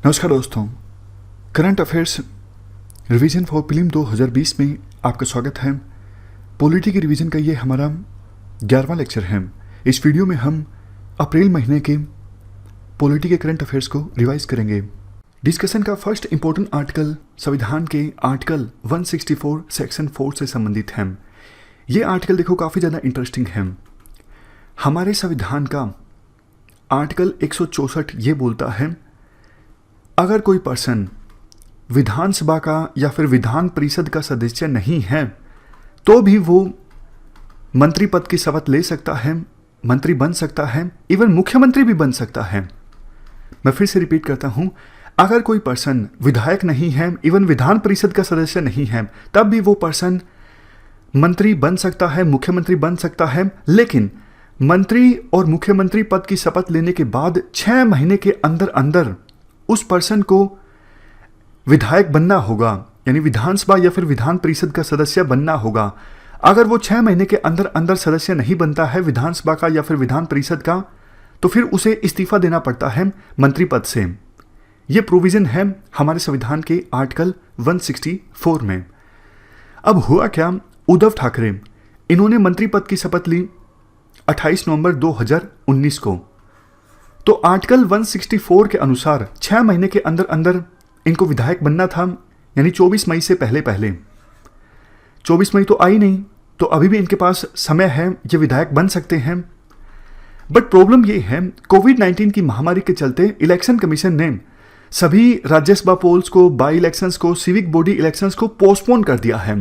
नमस्कार दोस्तों, current affairs revision for prelim 2020 में आपका स्वागत है। पॉलिटी की रिवीजन का ये हमारा 11वां लेक्चर है। इस वीडियो में हम अप्रैल महीने के पॉलिटी के करंट अफेयर्स को रिवाइज करेंगे। डिस्कशन का फर्स्ट इंपॉर्टेंट आर्टिकल संविधान के आर्टिकल 164 सेक्शन 4 से संबंधित है। ये आर्टिकल देखो काफ़ी ज़्यादा इंटरेस्टिंग है। हमारे संविधान का आर्टिकल 164 ये बोलता है, अगर कोई पर्सन विधानसभा का या फिर विधान परिषद का सदस्य नहीं है तो भी वो मंत्री पद की शपथ ले सकता है, मंत्री बन सकता है, इवन मुख्यमंत्री भी बन सकता है। मैं फिर से रिपीट करता हूं, अगर कोई पर्सन विधायक नहीं है, इवन विधान परिषद का सदस्य नहीं है, तब भी वो पर्सन मंत्री बन सकता है, मुख्यमंत्री बन सकता है। लेकिन मंत्री और मुख्यमंत्री पद की शपथ लेने के बाद 6 महीने के अंदर अंदर उस पर्सन को विधायक बनना होगा, यानी विधानसभा या फिर विधान परिषद का सदस्य बनना होगा। अगर वो 6 महीने के अंदर अंदर सदस्य नहीं बनता है विधानसभा का या फिर विधान परिषद का, तो फिर उसे इस्तीफा देना पड़ता है मंत्री पद से। ये प्रोविजन है हमारे संविधान के आर्टिकल 164 में। अब हुआ क्या, उद्धव ठाकरे इन्होंने मंत्री पद की शपथ ली 28 नवंबर 2019 को। तो आर्टिकल 164 के अनुसार 6 महीने के अंदर अंदर इनको विधायक बनना था, यानी 24 मई से पहले पहले। 24 मई तो आई नहीं, तो अभी भी इनके पास समय है, ये विधायक बन सकते हैं। बट प्रॉब्लम ये है, कोविड-19 की महामारी के चलते इलेक्शन कमीशन ने सभी राज्यसभा पोल्स को, बाई इलेक्शंस को, सिविक बॉडी इलेक्शंस को पोस्टपोन कर दिया है।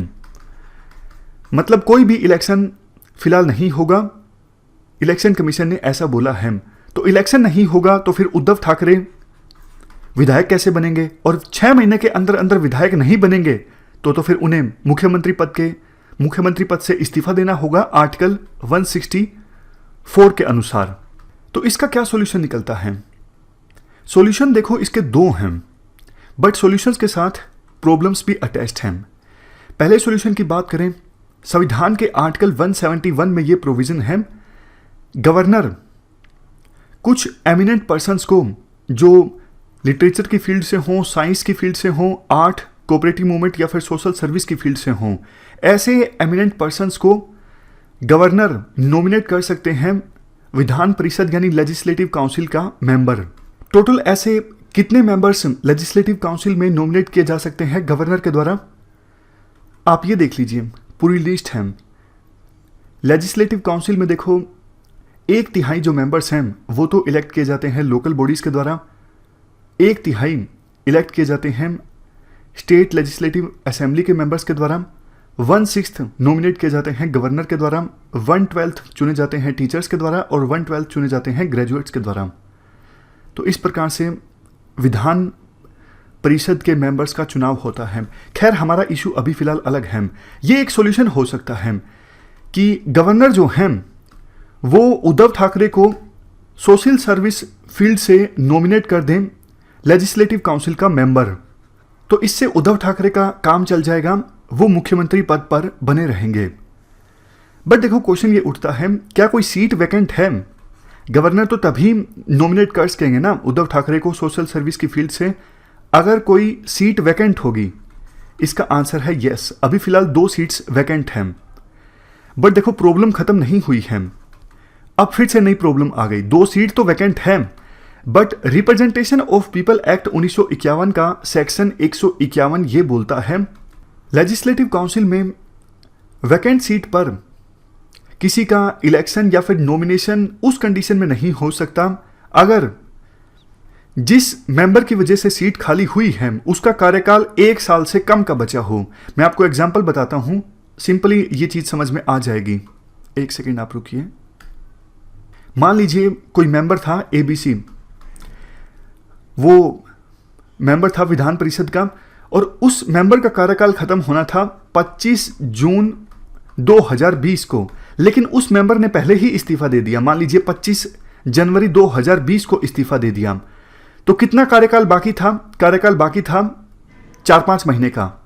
मतलब कोई भी इलेक्शन फिलहाल नहीं होगा, इलेक्शन कमीशन ने ऐसा बोला है। तो इलेक्शन नहीं होगा तो फिर उद्धव ठाकरे विधायक कैसे बनेंगे, और 6 महीने के अंदर अंदर विधायक नहीं बनेंगे तो फिर उन्हें मुख्यमंत्री पद से इस्तीफा देना होगा आर्टिकल 164 के अनुसार। तो इसका क्या सॉल्यूशन निकलता है? सॉल्यूशन देखो इसके 2 हैं, बट सॉल्यूशंस के साथ प्रॉब्लम्स भी अटैच्ड हैं। पहले सॉल्यूशन की बात करें, संविधान के आर्टिकल 171 में ये प्रोविजन है, गवर्नर कुछ एमिनेंट पर्सन्स को जो लिटरेचर की फील्ड से हों, साइंस की फील्ड से हों, आर्ट, कोऑपरेटिव मूवमेंट या फिर सोशल सर्विस की फील्ड से हों, ऐसे एमिनेंट पर्सन्स को गवर्नर नॉमिनेट कर सकते हैं विधान परिषद यानी लेजिस्लेटिव काउंसिल का मेंबर। टोटल ऐसे कितने मेंबर्स लेजिस्लेटिव काउंसिल में नॉमिनेट किए जा सकते हैं गवर्नर के द्वारा? आप ये देख लीजिए, पूरी लिस्ट है। लेजिस्लेटिव काउंसिल में देखो 1/3 जो मेंबर्स हैं वो तो इलेक्ट किए जाते हैं लोकल बॉडीज़ के द्वारा, 1/3 इलेक्ट किए जाते हैं स्टेट लेजिस्लेटिव असेंबली के मेंबर्स के द्वारा, 1/6 नॉमिनेट किए जाते हैं गवर्नर के द्वारा, 1/12 चुने जाते हैं टीचर्स के द्वारा और 1/12 चुने जाते हैं ग्रेजुएट्स के द्वारा। तो इस प्रकार से विधान परिषद के मेंबर्स का चुनाव होता है। खैर हमारा इशू अभी फिलहाल अलग है। ये एक सॉल्यूशन हो सकता है कि गवर्नर जो हैं वो उद्धव ठाकरे को सोशल सर्विस फील्ड से नॉमिनेट कर दें लेजिस्लेटिव काउंसिल का मेंबर। तो इससे उद्धव ठाकरे का काम चल जाएगा, वो मुख्यमंत्री पद पर बने रहेंगे। बट देखो क्वेश्चन ये उठता है, क्या कोई सीट वैकेंट है? गवर्नर तो तभी नॉमिनेट कर सकेंगे ना उद्धव ठाकरे को सोशल सर्विस की फील्ड से, अगर कोई सीट वैकेंट होगी। इसका आंसर है यस। अभी फिलहाल 2 सीट्स वैकेंट हैं। बट देखो प्रॉब्लम खत्म नहीं हुई है, अब फिर से नई प्रॉब्लम आ गई। 2 सीट तो वैकेंट है, but representation of people act 1951 का सेक्शन 151 ये बोलता है, लेजिस्लेटिव काउंसिल में वैकेंट सीट पर किसी का इलेक्शन या फिर नॉमिनेशन उस कंडीशन में नहीं हो सकता अगर जिस मेंबर की वजह से सीट खाली हुई है उसका कार्यकाल 1 साल से कम का बचा हो। मैं आपको एग्जाम्पल बताता हूं, सिंपली ये चीज समझ में आ जाएगी। 1 सेकेंड आप रुकिए। मान लीजिए कोई मेंबर था ABC, वो मेंबर था विधान परिषद का और उस मेंबर का कार्यकाल खत्म होना था 25 जून 2020 को, लेकिन उस मेंबर ने पहले ही इस्तीफा दे दिया। मान लीजिए 25 जनवरी 2020 को इस्तीफा दे दिया, तो कितना कार्यकाल बाकी था? कार्यकाल बाकी था 4-5 महीने का।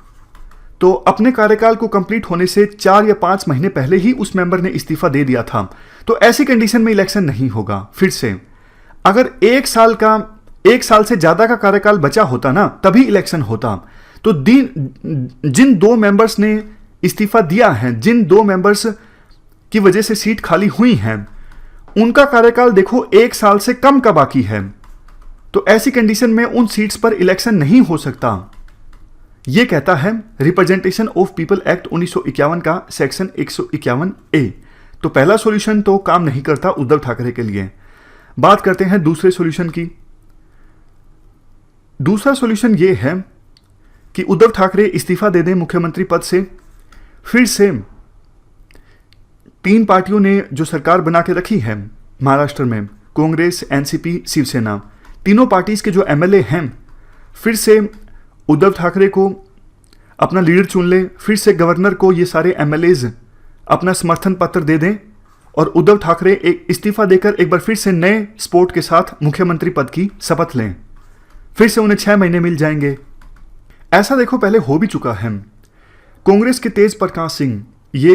तो अपने कार्यकाल को कंप्लीट होने से 4 या 5 महीने पहले ही उस मेंबर ने इस्तीफा दे दिया था। तो ऐसी कंडीशन में इलेक्शन नहीं होगा। फिर से अगर 1 साल का 1 साल से ज्यादा का कार्यकाल बचा होता ना, तभी इलेक्शन होता। तो जिन 2 मेंबर्स ने इस्तीफा दिया है, जिन 2 मेंबर्स की वजह से सीट खाली हुई हैं, उनका कार्यकाल देखो 1 साल से कम का बाकी है। तो ऐसी कंडीशन में उन सीट्स पर इलेक्शन नहीं हो सकता। यह कहता है रिप्रेजेंटेशन ऑफ पीपल एक्ट 1951 का सेक्शन 151A। तो पहला सॉल्यूशन तो काम नहीं करता उद्धव ठाकरे के लिए। बात करते हैं दूसरे सॉल्यूशन की। दूसरा सॉल्यूशन यह है कि उद्धव ठाकरे इस्तीफा दे दें मुख्यमंत्री पद से। फिर से 3 पार्टियों ने जो सरकार बना के रखी है महाराष्ट्र में, कांग्रेस, एनसीपी, शिवसेना, तीनों पार्टीज के जो एमएलए हैं, फिर से उद्धव ठाकरे को अपना लीडर चुन ले। फिर से गवर्नर को ये सारे एमएलएज अपना समर्थन पत्र दे दें और उद्धव ठाकरे एक इस्तीफा देकर एक बार फिर से नए सपोर्ट के साथ मुख्यमंत्री पद की शपथ लें। फिर से उन्हें 6 महीने मिल जाएंगे। ऐसा देखो पहले हो भी चुका है। कांग्रेस के तेज प्रकाश सिंह ये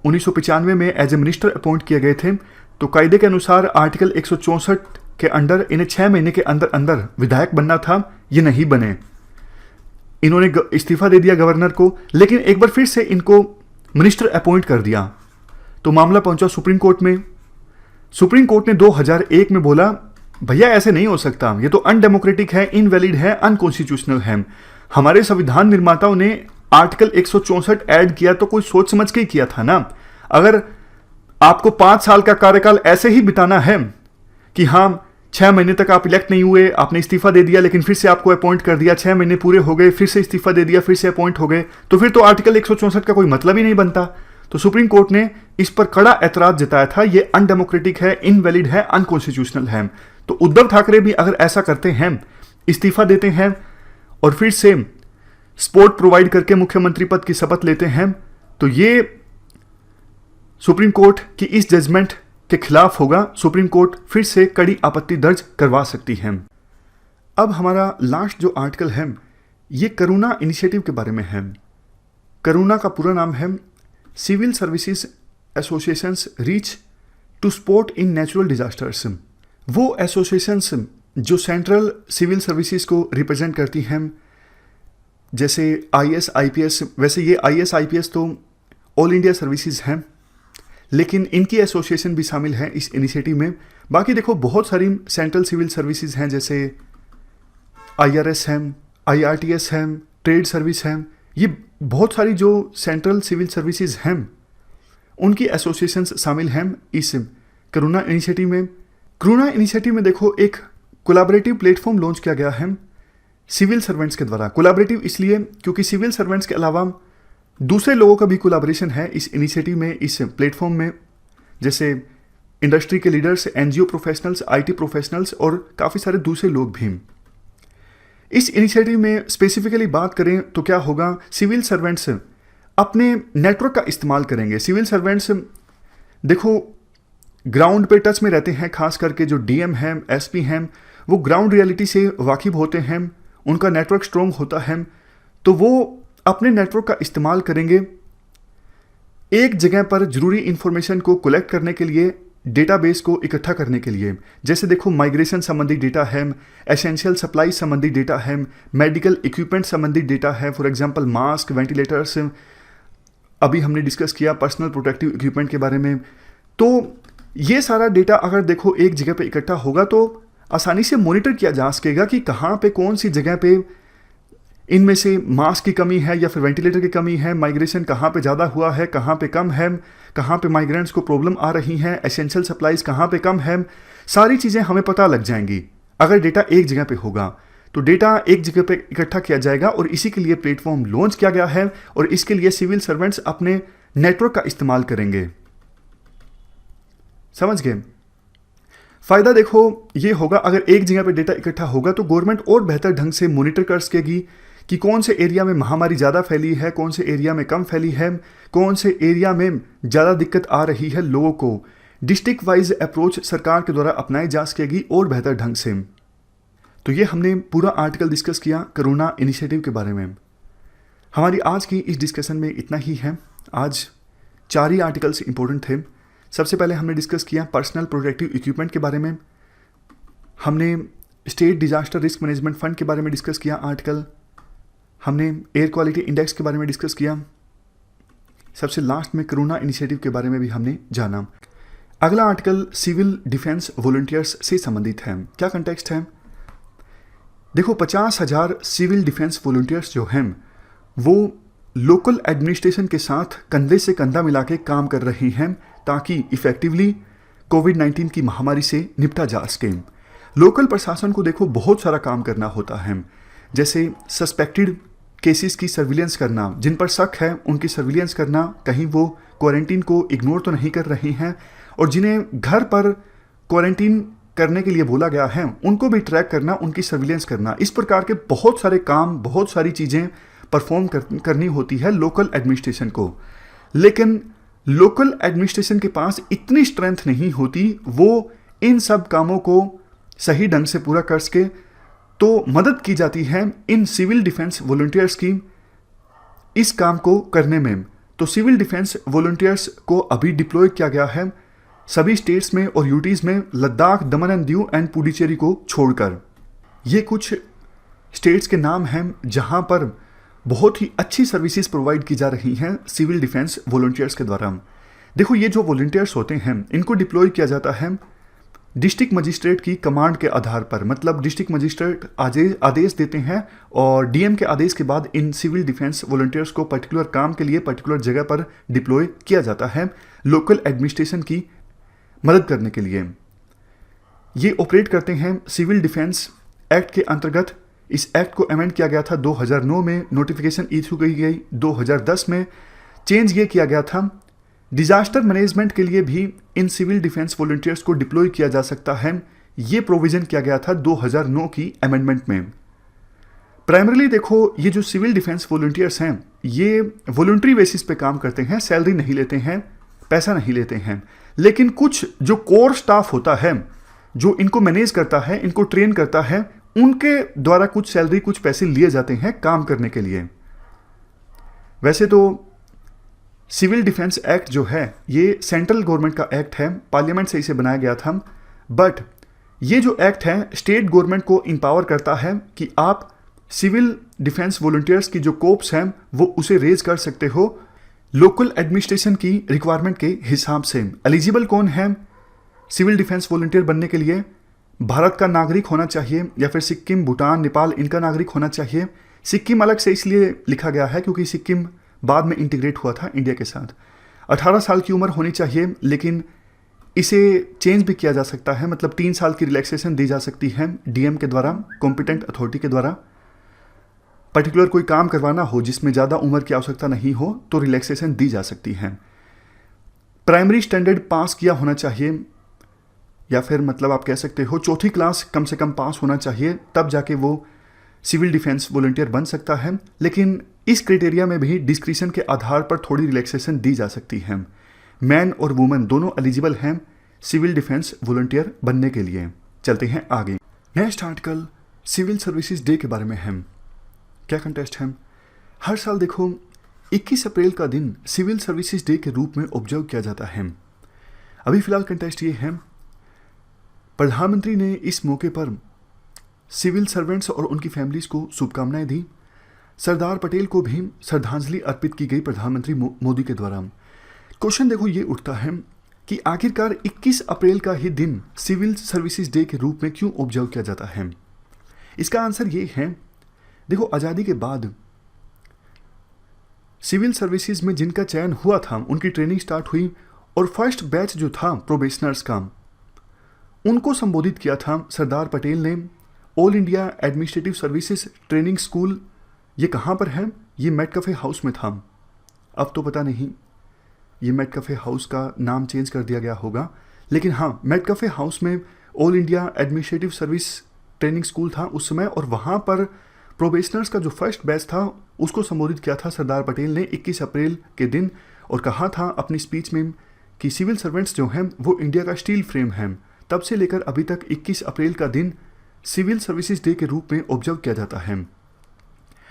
1995 में एज ए मिनिस्टर अपॉइंट किए गए थे। तो कायदे के अनुसार आर्टिकल 164 के अंडर इन्हें 6 महीने के अंदर अंदर विधायक बनना था। ये नहीं बने, इन्होंने इस्तीफा दे दिया गवर्नर को, लेकिन एक बार फिर से इनको मिनिस्टर अपॉइंट कर दिया। तो मामला पहुंचा सुप्रीम कोर्ट में। सुप्रीम कोर्ट ने 2001 में बोला भैया ऐसे नहीं हो सकता, ये तो अनडेमोक्रेटिक है, इनवैलिड है, अनकॉन्स्टिट्यूशनल है। हमारे संविधान निर्माताओं ने आर्टिकल 164 ऐड किया तो कोई सोच समझ के ही किया था ना। अगर आपको 5 साल का कार्यकाल ऐसे ही बिताना है कि हाँ 6 महीने तक आप इलेक्ट नहीं हुए, आपने इस्तीफा दे दिया, लेकिन फिर से आपको अपॉइंट कर दिया, 6 महीने पूरे हो गए, फिर से इस्तीफा दे दिया, फिर से अपॉइंट हो गए, तो फिर तो आर्टिकल 164 का कोई मतलब ही नहीं बनता। तो सुप्रीम कोर्ट ने इस पर कड़ा ऐतराज जताया था, ये अनडेमोक्रेटिक है, इनवैलिड है, अनकॉन्स्टिट्यूशनल है। तो उद्धव ठाकरे भी अगर ऐसा करते हैं, इस्तीफा देते हैं और फिर से सपोर्ट प्रोवाइड करके मुख्यमंत्री पद की शपथ लेते हैं, तो ये सुप्रीम कोर्ट की इस जजमेंट के खिलाफ होगा। सुप्रीम कोर्ट फिर से कड़ी आपत्ति दर्ज करवा सकती है। अब हमारा लास्ट जो आर्टिकल है ये करुणा इनिशिएटिव के बारे में है। करुणा का पूरा नाम है civil services associations reach to support in natural disasters. वो एसोसिएशंस जो सेंट्रल सिविल सर्विसेज को रिप्रेजेंट करती हैं, जैसे आईएएस, आईपीएस। वैसे ये आईएएस, आईपीएस तो ऑल इंडिया सर्विसेज हैं, लेकिन इनकी एसोसिएशन भी शामिल है इस इनिशिएटिव में। बाकी देखो बहुत सारी सेंट्रल सिविल सर्विसेज हैं, जैसे आईआरएस हैं, आईआरटीएस हैं, ट्रेड सर्विस हैं। ये बहुत सारी जो सेंट्रल सिविल सर्विसेज हैं उनकी एसोसिएशंस शामिल हैं इस करुणा इनिशिएटिव में। करुणा इनिशिएटिव में देखो एक कोलैबोरेटिव प्लेटफॉर्म लॉन्च किया गया है सिविल सर्वेंट्स के द्वारा। कोलैबोरेटिव इसलिए क्योंकि सिविल सर्वेंट्स के अलावा दूसरे लोगों का भी कोलैबोरेशन है इस इनिशिएटिव में, इस प्लेटफॉर्म में, जैसे इंडस्ट्री के leaders, NGO professionals, IT professionals और काफ़ी सारे दूसरे लोग भी। इस इनिशिएटिव में स्पेसिफिकली बात करें तो क्या होगा, सिविल सर्वेंट्स अपने नेटवर्क का इस्तेमाल करेंगे। सिविल सर्वेंट्स देखो ग्राउंड पे टच में रहते हैं, खास करके जो डीएम हैं, एसपी हैं, वो ग्राउंड रियलिटी से वाकिफ होते हैं, उनका नेटवर्क स्ट्रॉन्ग होता है। तो वो अपने नेटवर्क का इस्तेमाल करेंगे एक जगह पर जरूरी इंफॉर्मेशन को कलेक्ट करने के लिए, डेटाबेस को इकट्ठा करने के लिए। जैसे देखो माइग्रेशन संबंधी डेटा है, एसेंशियल सप्लाई संबंधी डेटा है, मेडिकल इक्विपमेंट संबंधी डेटा है, फॉर एग्जांपल मास्क, वेंटिलेटर्स, अभी हमने डिस्कस किया पर्सनल प्रोटेक्टिव इक्विपमेंट के बारे में। तो ये सारा डेटा अगर देखो एक जगह पे इकट्ठा होगा तो आसानी से मॉनिटर किया जा सकेगा कि कहाँ पे कौन सी जगह पे इनमें से मास्क की कमी है या फिर वेंटिलेटर की कमी है, माइग्रेशन कहाँ पे ज़्यादा हुआ है, कहाँ पे कम है, कहाँ पे माइग्रेंट्स को प्रॉब्लम आ रही हैं, एसेंशियल सप्लाईज कहाँ पे कम है। सारी चीज़ें हमें पता लग जाएंगी अगर डेटा एक जगह पे होगा। तो डेटा एक जगह पे इकट्ठा किया जाएगा और इसी के लिए प्लेटफॉर्म लॉन्च किया गया है और इसके लिए सिविल सर्वेंट्स अपने नेटवर्क का इस्तेमाल करेंगे। समझ गए? फायदा देखो ये होगा, अगर एक जगह पे डेटा इकट्ठा होगा तो गवर्नमेंट और बेहतर ढंग से मॉनिटर कर सकेगी कि कौन से एरिया में महामारी ज़्यादा फैली है, कौन से एरिया में कम फैली है, कौन से एरिया में ज़्यादा दिक्कत आ रही है लोगों को। डिस्ट्रिक्ट वाइज अप्रोच सरकार के द्वारा अपनाई जा सकेगी और बेहतर ढंग से। तो ये हमने पूरा आर्टिकल डिस्कस किया करुणा इनिशिएटिव के बारे में। हमारी आज की इस डिस्कशन में इतना ही है। आज 4 ही आर्टिकल्स इंपॉर्टेंट थे। सबसे पहले हमने डिस्कस किया पर्सनल प्रोटेक्टिव इक्विपमेंट के बारे में। हमने state disaster risk management fund के बारे में डिस्कस किया आर्टिकल, हमने एयर क्वालिटी इंडेक्स के बारे में डिस्कस किया, सबसे लास्ट में कोरोना इनिशिएटिव के बारे में भी हमने जाना। अगला आर्टिकल सिविल डिफेंस वॉलंटियर्स से संबंधित है। क्या कंटेक्स्ट है? देखो, 50,000 सिविल डिफेंस वॉलंटियर्स जो हैं वो लोकल एडमिनिस्ट्रेशन के साथ कंधे से कंधा मिला के काम कर रही हैं ताकि इफेक्टिवली कोविड-19 की महामारी से निपटा जा सके। लोकल प्रशासन को देखो बहुत सारा काम करना होता है, जैसे सस्पेक्टेड केसेस की सर्विलेंस करना, जिन पर शक है उनकी सर्विलेंस करना, कहीं वो क्वारंटीन को इग्नोर तो नहीं कर रही हैं, और जिन्हें घर पर क्वारंटीन करने के लिए बोला गया है उनको भी ट्रैक करना, उनकी सर्विलेंस करना। इस प्रकार के बहुत सारे काम, बहुत सारी चीज़ें परफॉर्म करनी होती है लोकल एडमिनिस्ट्रेशन को। लेकिन लोकल एडमिनिस्ट्रेशन के पास इतनी स्ट्रेंथ नहीं होती वो इन सब कामों को सही ढंग से पूरा कर सके, तो मदद की जाती है इन सिविल डिफेंस वॉलंटियर्स की इस काम को करने में। तो सिविल डिफेंस वॉलंटियर्स को अभी डिप्लॉय किया गया है सभी स्टेट्स में और यूटीज में, लद्दाख, दमन एंड दीव एंड पुडुचेरी को छोड़कर। ये कुछ स्टेट्स के नाम हैं जहां पर बहुत ही अच्छी सर्विसेज प्रोवाइड की जा रही हैं सिविल डिफेंस वॉलंटियर्स के द्वारा। देखो, ये जो वॉलंटियर्स होते हैं इनको डिप्लॉय किया जाता है डिस्ट्रिक्ट मजिस्ट्रेट की कमांड के आधार पर, मतलब डिस्ट्रिक्ट मजिस्ट्रेट आदेश देते हैं और डीएम के आदेश के बाद इन सिविल डिफेंस वॉलंटियर्स को पर्टिकुलर काम के लिए पर्टिकुलर जगह पर डिप्लॉय किया जाता है लोकल एडमिनिस्ट्रेशन की मदद करने के लिए। ये ऑपरेट करते हैं सिविल डिफेंस एक्ट के अंतर्गत। इस एक्ट को अमेंड किया गया था 2009 में, नोटिफिकेशन इशू की गई 2010 में, चेंज ये किया गया था डिजास्टर मैनेजमेंट के लिए भी इन सिविल डिफेंस वॉलंटियर्स को डिप्लॉय किया जा सकता है। ये प्रोविजन किया गया था 2009 की अमेंडमेंट में। प्राइमरीली देखो, ये जो सिविल डिफेंस वॉलंटियर्स हैं ये वॉलंटरी बेसिस पे काम करते हैं, सैलरी नहीं लेते हैं, पैसा नहीं लेते हैं। लेकिन कुछ जो कोर स्टाफ होता है जो इनको मैनेज करता है, इनको ट्रेन करता है, उनके द्वारा कुछ सैलरी, कुछ पैसे लिए जाते हैं काम करने के लिए। वैसे तो सिविल डिफेंस एक्ट जो है ये सेंट्रल गवर्नमेंट का एक्ट है, पार्लियामेंट से इसे बनाया गया था, बट ये जो एक्ट है स्टेट गवर्नमेंट को इंपावर करता है कि आप सिविल डिफेंस वॉलंटियर्स की जो कोप्स हैं वो उसे रेज कर सकते हो लोकल एडमिनिस्ट्रेशन की रिक्वायरमेंट के हिसाब से। एलिजिबल कौन है सिविल डिफेंस वॉलंटियर बनने के लिए? भारत का नागरिक होना चाहिए या फिर सिक्किम, भूटान, नेपाल इनका नागरिक होना चाहिए। सिक्किम अलग से इसलिए लिखा गया है क्योंकि सिक्किम बाद में इंटीग्रेट हुआ था इंडिया के साथ। 18 साल की उम्र होनी चाहिए, लेकिन इसे चेंज भी किया जा सकता है, मतलब 3 साल की रिलैक्सेशन दी जा सकती है डीएम के द्वारा, कॉम्पिटेंट अथॉरिटी के द्वारा। पर्टिकुलर कोई काम करवाना हो जिसमें ज़्यादा उम्र की आवश्यकता नहीं हो तो रिलैक्सेशन दी जा सकती है। प्राइमरी स्टैंडर्ड पास किया होना चाहिए, या फिर मतलब आप कह सकते हो चौथी क्लास कम से कम पास होना चाहिए, तब जाके वो सिविल डिफेंस वॉलंटियर बन सकता है। लेकिन इस क्राइटेरिया में भी डिस्क्रिशन के आधार पर थोड़ी रिलैक्सेशन दी जा सकती है। मैन और वुमेन दोनों एलिजिबल हैं सिविल डिफेंस वॉलंटियर बनने के लिए। चलते हैं आगे। Next article civil services day के बारे में है। क्या कंटेस्ट है? हर साल देखो 21 अप्रैल का दिन सिविल सर्विसेज डे के रूप में ऑब्जर्व किया जाता है। अभी फिलहाल कंटेस्ट ये है, प्रधानमंत्री ने इस मौके पर सिविल सर्वेंट्स और उनकी फैमिलीज को शुभकामनाएं दी। सरदार पटेल को भी श्रद्धांजलि अर्पित की गई प्रधानमंत्री मोदी के द्वारा। क्वेश्चन देखो ये उठता है कि आखिरकार 21 अप्रैल का ही दिन सिविल सर्विसेज डे के रूप में क्यों ऑब्जर्व किया जाता है? इसका आंसर ये है, देखो आज़ादी के बाद सिविल सर्विसेज में जिनका चयन हुआ था उनकी ट्रेनिंग स्टार्ट हुई और फर्स्ट बैच जो था प्रोबेशनर्स का, उनको संबोधित किया था सरदार पटेल ने। All India administrative services training school, ये कहाँ पर है? ये मेटकफे हाउस में था। अब तो पता नहीं ये मेटकफे हाउस का नाम चेंज कर दिया गया होगा, लेकिन हाँ, मेटकफे हाउस में all India administrative service training school था उस समय, और वहाँ पर प्रोबेशनर्स का जो फर्स्ट बैच था उसको संबोधित किया था सरदार पटेल ने 21 अप्रैल के दिन, और कहा था अपनी स्पीच में कि सिविल सर्वेंट्स जो हैं वो इंडिया का स्टील फ्रेम हैं। तब से लेकर अभी तक 21 अप्रैल का दिन सिविल सर्विसेज डे के रूप में ऑब्जर्व किया जाता है।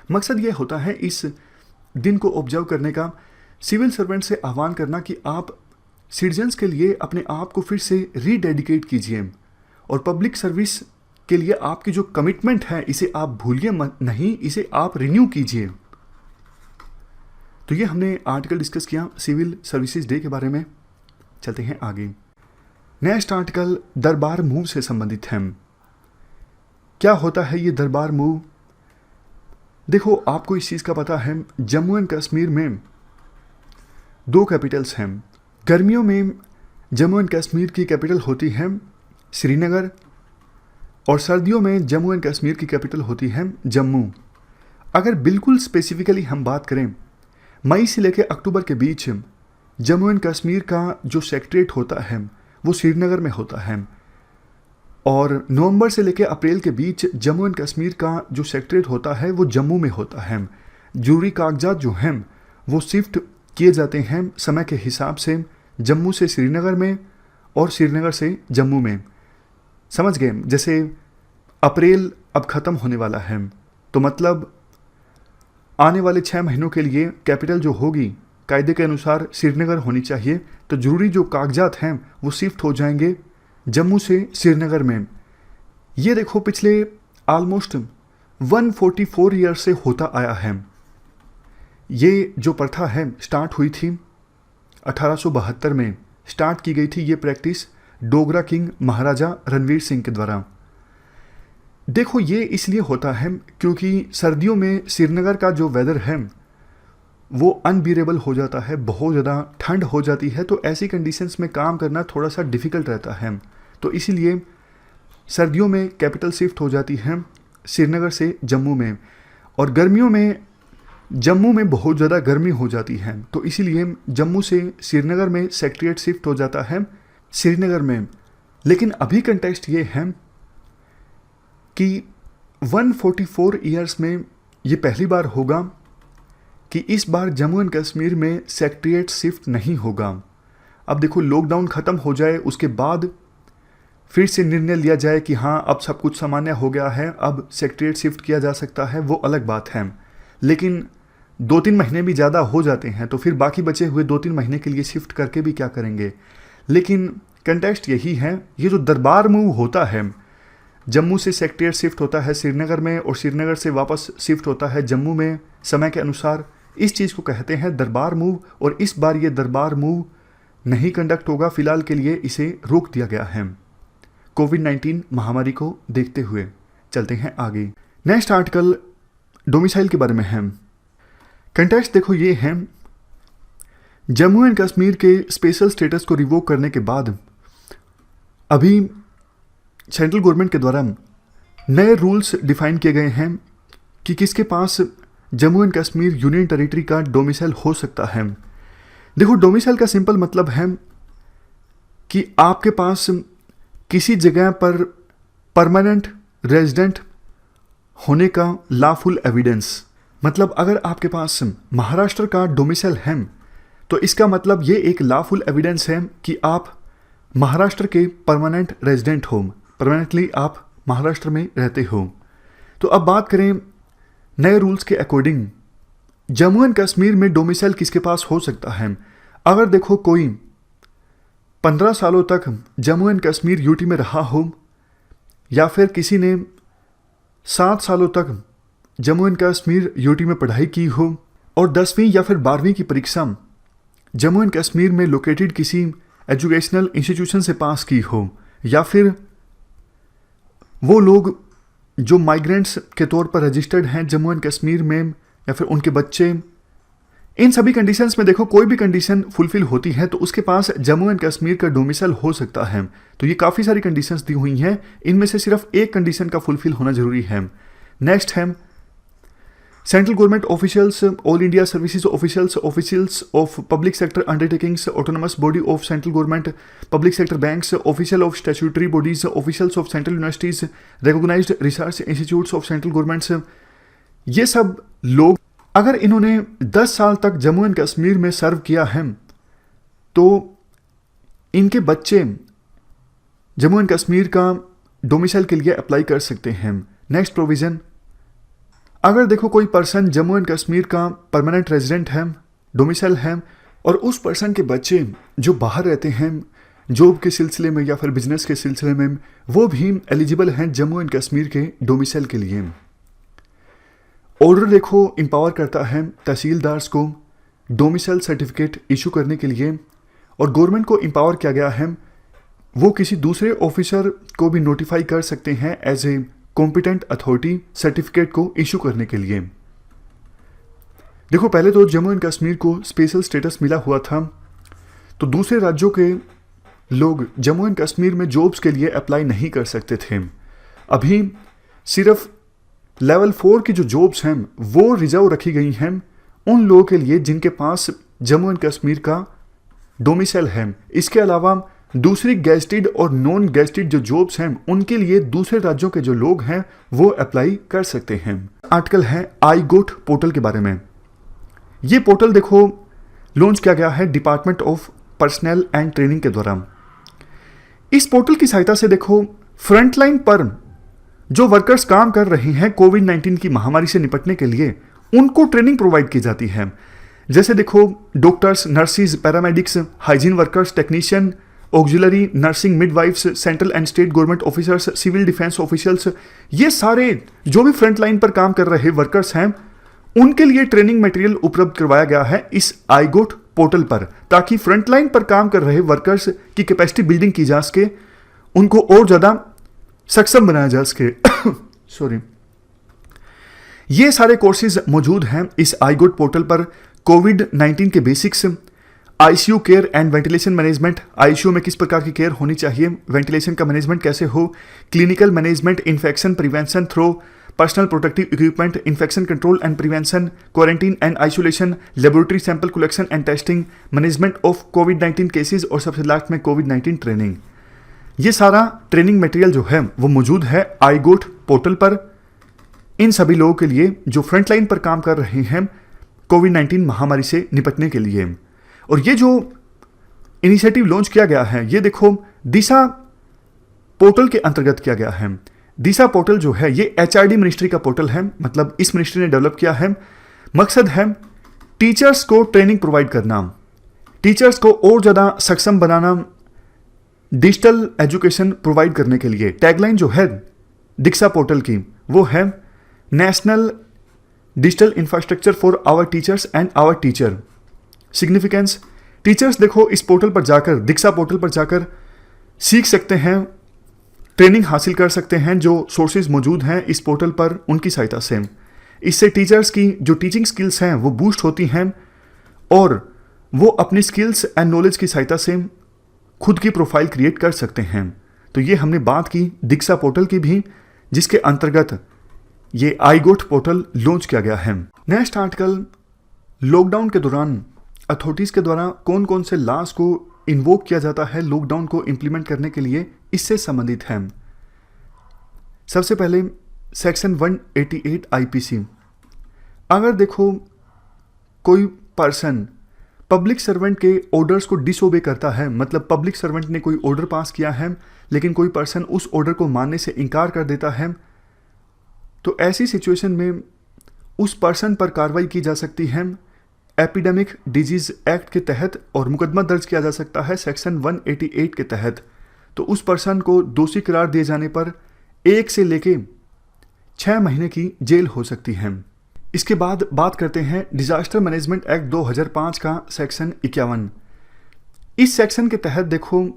मकसद ये होता है इस दिन को ऑब्जर्व करने का, सिविल सर्वेंट से आह्वान करना कि आप सिटीजन्स के लिए अपने आप को फिर से रीडेडिकेट कीजिए और पब्लिक सर्विस के लिए आपकी जो कमिटमेंट है इसे आप भूलिए मत, नहीं, इसे आप रिन्यू कीजिए। तो ये हमने आर्टिकल डिस्कस किया सिविल सर्विसेज डे के बारे में। चलते हैं आगे। नेक्स्ट आर्टिकल दरबार मूव से संबंधित है। क्या होता है ये दरबार मूव? देखो, आपको इस चीज़ का पता है, जम्मू एंड कश्मीर में 2 कैपिटल्स हैं। गर्मियों में जम्मू एंड कश्मीर की कैपिटल होती है श्रीनगर और सर्दियों में जम्मू एंड कश्मीर की कैपिटल होती है जम्मू। अगर बिल्कुल स्पेसिफिकली हम बात करें, मई से लेकर अक्टूबर के बीच जम्मू एंड कश्मीर का जो सेक्रेटरीट होता है वो श्रीनगर में होता है, और नवंबर से लेकर अप्रैल के बीच जम्मू एंड कश्मीर का जो सेक्रेटरीट होता है वो जम्मू में होता है। जरूरी कागजात जो हैं वो शिफ्ट किए जाते हैं समय के हिसाब से, जम्मू से श्रीनगर में और श्रीनगर से जम्मू में। समझ गए? जैसे अप्रैल अब ख़त्म होने वाला है, तो मतलब आने वाले 6 महीनों के लिए कैपिटल जो होगी कायदे के अनुसार श्रीनगर होनी चाहिए, तो ज़रूरी जो कागजात हैं वो शिफ्ट हो जाएंगे जम्मू से श्रीनगर में। ये देखो, पिछले ऑलमोस्ट 144 ईयर से होता आया है। ये जो प्रथा है स्टार्ट हुई थी 1872 में, स्टार्ट की गई थी ये प्रैक्टिस डोगरा किंग महाराजा रणवीर सिंह के द्वारा। देखो, ये इसलिए होता है क्योंकि सर्दियों में श्रीनगर का जो वेदर है वो अनबियरेबल हो जाता है, बहुत ज़्यादा ठंड हो जाती है, तो ऐसी कंडीशंस में काम करना थोड़ा सा डिफ़िकल्ट रहता है। तो इसीलिए सर्दियों में कैपिटल शिफ्ट हो जाती है श्रीनगर से जम्मू में, और गर्मियों में जम्मू में बहुत ज़्यादा गर्मी हो जाती है, तो इसीलिए जम्मू से श्रीनगर में सेक्रेटरीट शिफ्ट हो जाता है श्रीनगर में। लेकिन अभी कंटेक्स्ट ये है कि 144 ईयर्स में ये पहली बार होगा कि इस बार जम्मू एंड कश्मीर में सेक्रेटरीट शिफ्ट नहीं होगा। अब देखो, लॉकडाउन ख़त्म हो जाए उसके बाद फिर से निर्णय लिया जाए कि हाँ अब सब कुछ सामान्य हो गया है, अब सेक्रेटरीट शिफ्ट किया जा सकता है, वो अलग बात है। लेकिन 2-3 महीने भी ज़्यादा हो जाते हैं, तो फिर बाकी बचे हुए 2-3 महीने के लिए शिफ्ट करके भी क्या करेंगे। लेकिन कंटेक्स्ट यही है, ये जो दरबार मूव होता है, जम्मू से सेक्रेटरीट शिफ्ट होता है श्रीनगर में और श्रीनगर से वापस शिफ्ट होता है जम्मू में समय के अनुसार, इस चीज़ को कहते हैं दरबार मूव। और इस बार ये दरबार मूव नहीं कंडक्ट होगा, फिलहाल के लिए इसे रोक दिया गया है कोविड-19 महामारी को देखते हुए। चलते हैं आगे। नेक्स्ट आर्टिकल डोमिसाइल के बारे में है। कंटेक्स्ट देखो ये है, जम्मू एंड कश्मीर के स्पेशल स्टेटस को रिवोक करने के बाद अभी सेंट्रल गवर्नमेंट के द्वारा नए रूल्स डिफाइन किए गए हैं कि किसके पास Jammu and Kashmir union territory का डोमिसाइल हो सकता है। देखो, डोमिसाइल का सिंपल मतलब है कि आपके पास किसी जगह पर परमानेंट रेजिडेंट होने का लॉफुल एविडेंस। मतलब अगर आपके पास महाराष्ट्र का डोमिसाइल है तो इसका मतलब ये एक लॉफुल एविडेंस है कि आप महाराष्ट्र के परमानेंट रेजिडेंट हो, परमानेंटली आप महाराष्ट्र में रहते हो। तो अब बात करें नए रूल्स के अकॉर्डिंग जम्मू एंड कश्मीर में डोमिसाइल किसके पास हो सकता है। अगर देखो, कोई 15 सालों तक जम्मू एंड कश्मीर यूटी में रहा हो, या फिर किसी ने 7 सालों तक जम्मू एंड कश्मीर यूटी में पढ़ाई की हो और 10वीं या फिर 12वीं की परीक्षा जम्मू एंड कश्मीर में लोकेटेड किसी एजुकेशनल इंस्टीट्यूशन से पास की हो, या फिर वो लोग जो माइग्रेंट्स के तौर पर रजिस्टर्ड हैं जम्मू एंड कश्मीर में, या फिर उनके बच्चे, इन सभी कंडीशंस में देखो कोई भी कंडीशन फुलफिल होती है तो उसके पास जम्मू एंड कश्मीर का डोमिसाइल हो सकता है। तो ये काफ़ी सारी कंडीशंस दी हुई हैं, इनमें से सिर्फ एक कंडीशन का फुलफिल होना जरूरी है। नेक्स्ट है central government officials, all India services officials, officials of public sector undertakings, autonomous body of central government, public sector banks, official of statutory bodies, officials of central universities, recognised research institutes of central governments. ये सब लोग अगर इन्होंने 10 साल तक Jammu and Kashmir में सर्व किया है तो इनके बच्चे जम्मू एंड कश्मीर का डोमिसाइल के लिए अप्लाई कर सकते हैं। नेक्स्ट प्रोविजन, अगर देखो कोई पर्सन जम्मू एंड कश्मीर का परमानेंट रेजिडेंट है, डोमिसाइल है, और उस पर्सन के बच्चे जो बाहर रहते हैं जॉब के सिलसिले में या फिर बिजनेस के सिलसिले में, वो भी एलिजिबल हैं जम्मू एंड कश्मीर के डोमिसाइल के लिए। ऑर्डर देखो इंपावर करता है तहसीलदार्स को डोमिसाइल सर्टिफिकेट इशू करने के लिए, और गवर्नमेंट को इंपावर किया गया है वो किसी दूसरे ऑफिसर को भी नोटिफाई कर सकते हैं as a competent authority certificate को इशू करने के लिए। देखो पहले तो जम्मू एंड कश्मीर को स्पेशल स्टेटस मिला हुआ था, तो दूसरे राज्यों के लोग जम्मू एंड कश्मीर में जॉब्स के लिए अप्लाई नहीं कर सकते थे। अभी सिर्फ लेवल 4 की जो जॉब्स हैं वो रिजर्व रखी गई हैं उन लोगों के लिए जिनके पास जम्मू एंड कश्मीर का डोमिसाइल है। इसके अलावा दूसरी गेस्टेड और नॉन गेस्टेड जो जॉब्स हैं उनके लिए दूसरे राज्यों के जो लोग हैं वो अप्लाई कर सकते हैं। आर्टिकल है आई-गोट पोर्टल के बारे में। ये पोर्टल देखो लॉन्च किया गया है department of personal and training के द्वारा। इस पोर्टल की सहायता से देखो फ्रंटलाइन पर जो वर्कर्स काम कर रहे हैं कोविड-19 की महामारी से निपटने के लिए, उनको ट्रेनिंग प्रोवाइड की जाती है। जैसे देखो doctors, nurses, paramedics, hygiene workers, technician, auxiliary nursing, midwifes, central and state government officers, civil defence officials, ये सारे जो भी फ्रंट लाइन पर काम कर रहे वर्कर्स हैं उनके लिए ट्रेनिंग मटेरियल उपलब्ध करवाया गया है इस आई-गोट पोर्टल पर, ताकि फ्रंट लाइन पर काम कर रहे वर्कर्स की कैपेसिटी बिल्डिंग की जा सके, उनको और ज़्यादा सक्षम बनाया जा सके। सॉरी, ये सारे कोर्सेज मौजूद हैं इस आई-गोट पोर्टल पर। कोविड-19 के basics, ICU care and ventilation management, ICU में किस प्रकार की केयर होनी चाहिए, वेंटिलेशन का मैनेजमेंट कैसे हो, clinical management, infection prevention through personal protective equipment, infection control and prevention, quarantine and isolation, laboratory sample collection and testing, management of कोविड-19 केसेज, और सबसे लास्ट में कोविड-19 ट्रेनिंग। ये सारा ट्रेनिंग मटेरियल जो है वो मौजूद है आई-गोट पोर्टल पर इन सभी लोगों के लिए जो फ्रंट लाइन पर काम कर रहे हैं कोविड-19 महामारी से निपटने के लिए। और ये जो इनिशिएटिव लॉन्च किया गया है ये देखो दिशा पोर्टल के अंतर्गत किया गया है। दिशा पोर्टल जो है ये एचआरडी मिनिस्ट्री का पोर्टल है, मतलब इस मिनिस्ट्री ने डेवलप किया है। मकसद है टीचर्स को ट्रेनिंग प्रोवाइड करना, टीचर्स को और ज़्यादा सक्षम बनाना, डिजिटल एजुकेशन प्रोवाइड करने के लिए। टैगलाइन जो है दीक्षा पोर्टल की वो है national digital infrastructure for our teachers and our teacher. Significance, teachers देखो इस पोर्टल पर जाकर, दीक्षा पोर्टल पर जाकर सीख सकते हैं, ट्रेनिंग हासिल कर सकते हैं जो सोर्सेज मौजूद हैं इस पोर्टल पर उनकी सहायता से। इससे टीचर्स की जो टीचिंग स्किल्स हैं वो बूस्ट होती हैं और वो अपनी स्किल्स एंड नॉलेज की सहायता से खुद की प्रोफाइल क्रिएट कर सकते हैं। तो ये हमने बात की दीक्षा पोर्टल की भी, जिसके अंतर्गत ये आई-गोट पोर्टल लॉन्च किया गया है। नेक्स्ट आर्टिकल, लॉकडाउन के दौरान अथॉरिटीज़ के द्वारा कौन कौन से लॉज को इन्वोक किया जाता है लॉकडाउन को इम्प्लीमेंट करने के लिए, इससे संबंधित है। सबसे पहले सेक्शन 188 आईपीसी। अगर देखो कोई पर्सन पब्लिक सर्वेंट के ऑर्डर्स को डिसओबे करता है, मतलब पब्लिक सर्वेंट ने कोई ऑर्डर पास किया है लेकिन कोई पर्सन उस ऑर्डर को मानने से इनकार कर देता है, तो ऐसी सिचुएशन में उस पर्सन पर कार्रवाई की जा सकती है एपिडेमिक डिजीज एक्ट के तहत, और मुकदमा दर्ज किया जा सकता है सेक्शन 188 के तहत। तो उस पर्सन को दोषी करार दिए जाने पर 1 से लेके 6 महीने की जेल हो सकती है। इसके बाद बात करते हैं डिजास्टर मैनेजमेंट एक्ट 2005 का सेक्शन 51। इस सेक्शन के तहत देखो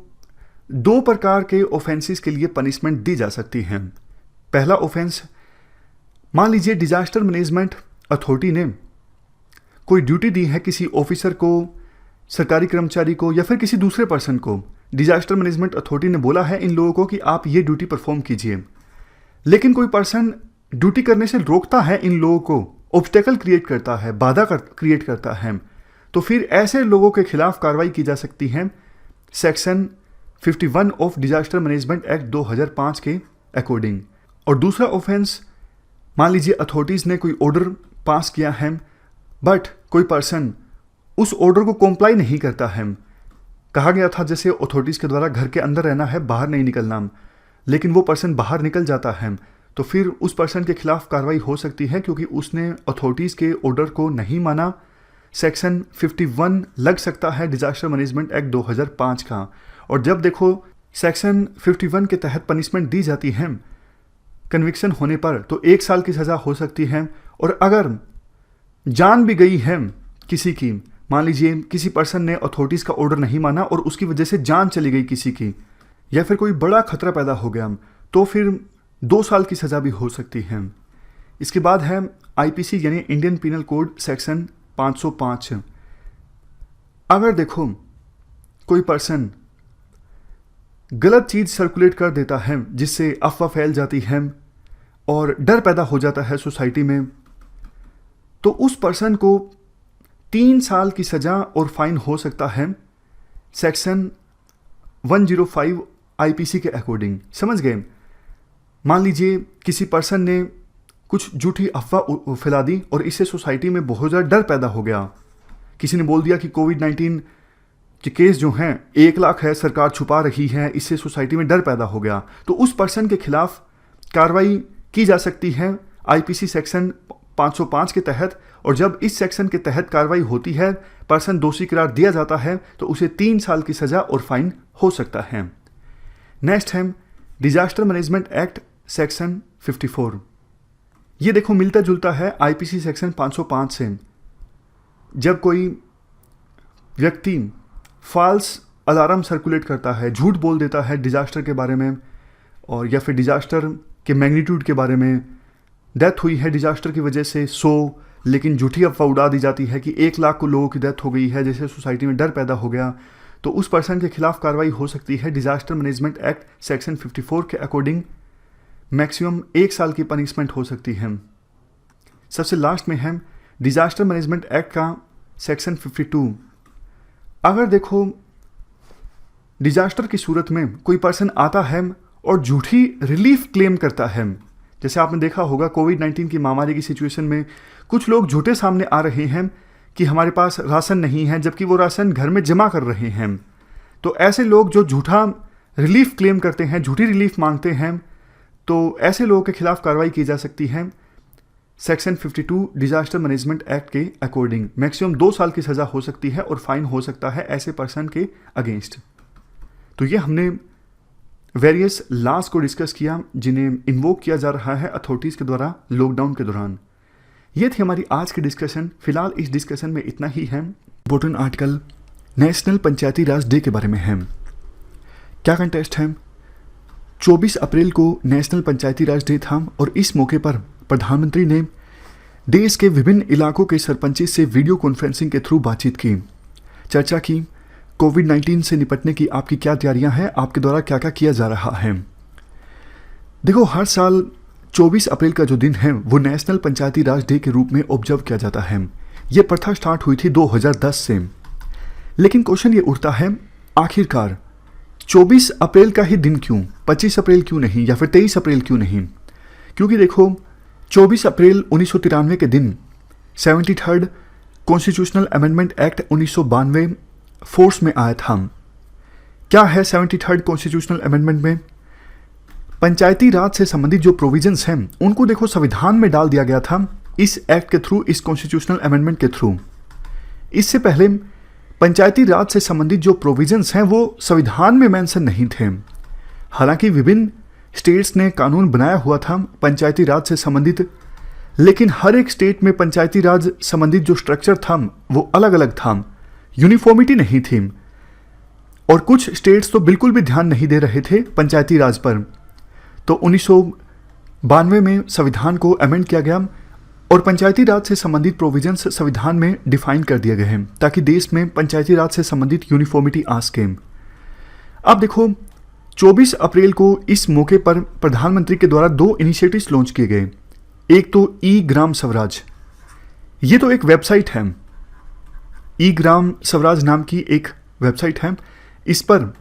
2 प्रकार के ऑफेंसेस के लिए पनिशमेंट दी जा सकती है। पहला ऑफेंस, मान लीजिए डिजास्टर मैनेजमेंट अथॉरिटी ने कोई ड्यूटी दी है किसी ऑफिसर को, सरकारी कर्मचारी को या फिर किसी दूसरे पर्सन को। डिजास्टर मैनेजमेंट अथॉरिटी ने बोला है इन लोगों को कि आप ये ड्यूटी परफॉर्म कीजिए, लेकिन कोई पर्सन ड्यूटी करने से रोकता है इन लोगों को, ऑब्स्टेकल क्रिएट करता है, बाधा क्रिएट करता है, तो फिर ऐसे लोगों के खिलाफ कार्रवाई की जा सकती है section 51 of disaster management act 2005 के अकॉर्डिंग। और दूसरा ऑफेंस, मान लीजिए अथॉरिटीज़ ने कोई ऑर्डर पास किया है बट कोई पर्सन उस ऑर्डर को कॉम्प्लाई नहीं करता है। कहा गया था जैसे अथॉरिटीज़ के द्वारा घर के अंदर रहना है, बाहर नहीं निकलना, लेकिन वो पर्सन बाहर निकल जाता है, तो फिर उस पर्सन के खिलाफ कार्रवाई हो सकती है क्योंकि उसने अथॉरिटीज़ के ऑर्डर को नहीं माना। सेक्शन 51 लग सकता है डिजास्टर मैनेजमेंट एक्ट 2005 का। और जब देखो सेक्शन 51 के तहत पनिशमेंट दी जाती है कन्विक्शन होने पर, तो 1 साल की सज़ा हो सकती है। और अगर जान भी गई है किसी की, मान लीजिए किसी पर्सन ने अथॉरिटीज़ का ऑर्डर नहीं माना और उसकी वजह से जान चली गई किसी की, या फिर कोई बड़ा खतरा पैदा हो गया, तो फिर 2 साल की सज़ा भी हो सकती है। इसके बाद है आईपीसी यानी इंडियन पीनल कोड सेक्शन 505। अगर देखो कोई पर्सन गलत चीज़ सर्कुलेट कर देता है जिससे अफवाह फैल जाती है और डर पैदा हो जाता है सोसाइटी में, तो उस पर्सन को 3 साल की सज़ा और फाइन हो सकता है सेक्शन 105 आईपीसी के अकॉर्डिंग। समझ गए? मान लीजिए किसी पर्सन ने कुछ झूठी अफवाह फैला दी और इससे सोसाइटी में बहुत ज़्यादा डर पैदा हो गया। किसी ने बोल दिया कि कोविड-19 के केस जो हैं 1 लाख है, सरकार छुपा रही है, इससे सोसाइटी में डर पैदा हो गया, तो उस पर्सन के खिलाफ कार्रवाई की जा सकती है आईपीसी सेक्शन 505 के तहत। और जब इस सेक्शन के तहत कार्रवाई होती है, पर्सन दोषी करार दिया जाता है, तो उसे 3 साल की सज़ा और फाइन हो सकता है। नेक्स्ट है डिजास्टर मैनेजमेंट एक्ट सेक्शन 54। ये देखो मिलता जुलता है आईपीसी सेक्शन 505 से। जब कोई व्यक्ति फॉल्स अलार्म सर्कुलेट करता है, झूठ बोल देता है डिजास्टर के बारे में, और या फिर डिजास्टर के मैग्नीट्यूड के बारे में, डेथ हुई है डिजास्टर की वजह से 100, लेकिन झूठी अफवाह उड़ा दी जाती है कि 1 लाख को लोगों की डेथ हो गई है, जैसे सोसाइटी में डर पैदा हो गया, तो उस पर्सन के खिलाफ कार्रवाई हो सकती है डिजास्टर मैनेजमेंट एक्ट सेक्शन 54 के अकॉर्डिंग। मैक्सिमम 1 साल की पनिशमेंट हो सकती है। सबसे लास्ट में है डिजास्टर मैनेजमेंट एक्ट का सेक्शन 52। अगर देखो डिजास्टर की सूरत में कोई पर्सन आता है और झूठी रिलीफ क्लेम करता है, जैसे आपने देखा होगा कोविड-19 की महामारी की सिचुएशन में कुछ लोग झूठे सामने आ रहे हैं कि हमारे पास राशन नहीं है, जबकि वो राशन घर में जमा कर रहे हैं। तो ऐसे लोग जो झूठा रिलीफ क्लेम करते हैं, झूठी रिलीफ मांगते हैं, तो ऐसे लोगों के खिलाफ कार्रवाई की जा सकती है सेक्शन 52 डिजास्टर मैनेजमेंट एक्ट के अकॉर्डिंग। मैक्सिमम 2 साल की सज़ा हो सकती है और फाइन हो सकता है ऐसे पर्सन के अगेंस्ट। तो ये हमने वेरियस लॉज को डिस्कस किया जिन्हें इन्वोक किया जा रहा है अथॉरिटीज़ के द्वारा लॉकडाउन के दौरान। ये थी हमारी आज की डिस्कशन। फिलहाल इस डिस्कशन में इतना ही है। इम्पोर्टेंट आर्टिकल नेशनल पंचायती राज डे के बारे में है। क्या कंटेस्ट है? 24 अप्रैल को नेशनल पंचायती राज डे था और इस मौके पर प्रधानमंत्री ने देश के विभिन्न इलाकों के सरपंचों से वीडियो कॉन्फ्रेंसिंग के थ्रू बातचीत की, चर्चा की। कोविड-19 से निपटने की आपकी क्या तैयारियां हैं, आपके द्वारा क्या क्या किया जा रहा है। देखो हर साल 24 अप्रैल का जो दिन है वो नेशनल पंचायती राज डे के रूप में ऑब्जर्व किया जाता है। ये प्रथा स्टार्ट हुई थी 2010 से। लेकिन क्वेश्चन ये उठता है आखिरकार 24 अप्रैल का ही दिन क्यों, 25 अप्रैल क्यों नहीं, या फिर 23 अप्रैल क्यों नहीं? क्योंकि देखो 24 अप्रैल 1993 के दिन 73rd constitutional amendment act 1992 force में आया था। क्या है 73rd कॉन्स्टिट्यूशनल अमेंडमेंट में? पंचायती राज से संबंधित जो प्रोविजंस हैं उनको देखो संविधान में डाल दिया गया था इस एक्ट के थ्रू, इस कॉन्स्टिट्यूशनल अमेंडमेंट के थ्रू। इससे पहले पंचायती राज से संबंधित जो प्रोविजंस हैं वो संविधान में मेंशन नहीं थे। हालांकि विभिन्न स्टेट्स ने कानून बनाया हुआ था पंचायती राज से संबंधित, लेकिन हर एक स्टेट में पंचायती राज संबंधित जो स्ट्रक्चर था वो अलग अलग था, यूनिफॉर्मिटी नहीं थी। और कुछ स्टेट्स तो बिल्कुल भी ध्यान नहीं दे रहे थे पंचायती राज पर। तो 1992 में संविधान को अमेंड किया गया और पंचायती राज से संबंधित प्रोविजंस संविधान में डिफाइन कर दिए गए हैं ताकि देश में पंचायती राज से संबंधित यूनिफॉर्मिटी आ सके। अब देखो 24 अप्रैल को इस मौके पर प्रधानमंत्री के द्वारा 2 इनिशिएटिव्स लॉन्च किए गए। एक तो ई ग्राम स्वराज, ये तो एक वेबसाइट है, ई ग्राम स्वराज नाम की एक वेबसाइट है। इस पर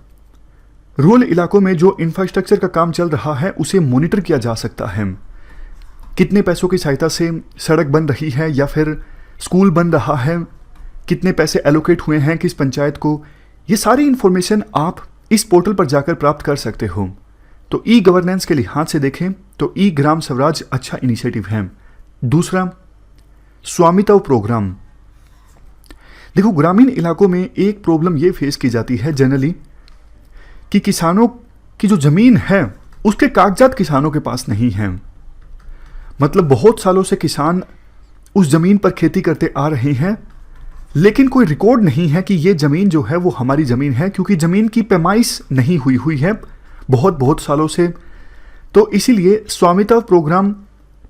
रूरल इलाकों में जो इंफ्रास्ट्रक्चर का काम चल रहा है उसे मॉनिटर किया जा सकता है। कितने पैसों की सहायता से सड़क बन रही है या फिर स्कूल बन रहा है, कितने पैसे एलोकेट हुए हैं किस पंचायत को, ये सारी इंफॉर्मेशन आप इस पोर्टल पर जाकर प्राप्त कर सकते हो। तो ई गवर्नेंस के लिहाज से देखें तो ई ग्राम स्वराज अच्छा इनिशिएटिव है। दूसरा स्वामित्व प्रोग्राम। देखो ग्रामीण इलाकों में एक प्रॉब्लम ये फेस की जाती है जनरली कि किसानों की जो ज़मीन है उसके कागजात किसानों के पास नहीं हैं। मतलब बहुत सालों से किसान उस ज़मीन पर खेती करते आ रहे हैं, लेकिन कोई रिकॉर्ड नहीं है कि ये ज़मीन जो है वो हमारी ज़मीन है, क्योंकि ज़मीन की पैमाइश नहीं हुई है बहुत सालों से। तो इसीलिए स्वामित्व प्रोग्राम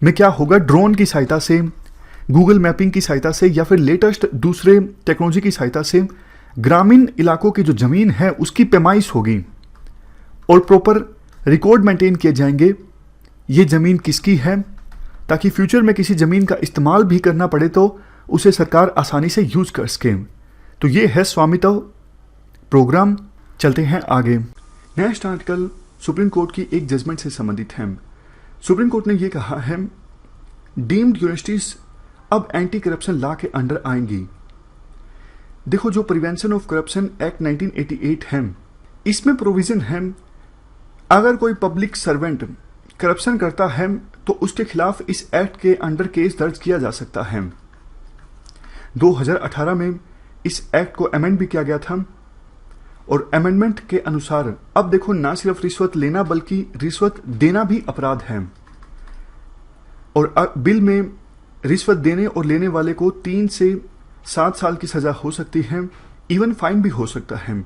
में क्या होगा, ड्रोन की सहायता से, गूगल मैपिंग की सहायता से या फिर लेटेस्ट दूसरे टेक्नोलॉजी की सहायता से ग्रामीण इलाकों की जो ज़मीन है उसकी पैमाइश होगी और प्रॉपर रिकॉर्ड मेंटेन किए जाएंगे ये ज़मीन किसकी है, ताकि फ्यूचर में किसी ज़मीन का इस्तेमाल भी करना पड़े तो उसे सरकार आसानी से यूज कर सके। तो ये है स्वामित्व प्रोग्राम। चलते हैं आगे। नेक्स्ट आर्टिकल सुप्रीम कोर्ट की एक जजमेंट से संबंधित है। सुप्रीम कोर्ट ने यह कहा है डीम्ड यूनिवर्सिटीज अब एंटी करप्शन लॉ के अंडर आएंगी। देखो, जो प्रिवेंशन ऑफ करप्शन एक्ट 1988 है, इसमें प्रोविजन है अगर कोई पब्लिक सर्वेंट करप्शन करता है तो उसके खिलाफ इस एक्ट के अंडर केस दर्ज किया जा सकता है। 2018 में इस एक्ट को अमेंड भी किया गया था और अमेंडमेंट के अनुसार अब देखो, ना सिर्फ रिश्वत लेना बल्कि रिश्वत देना भी अपराध है। और बिल में रिश्वत देने और लेने वाले को 3 से 7 साल की सजा हो सकती है, इवन फाइन भी हो सकता है।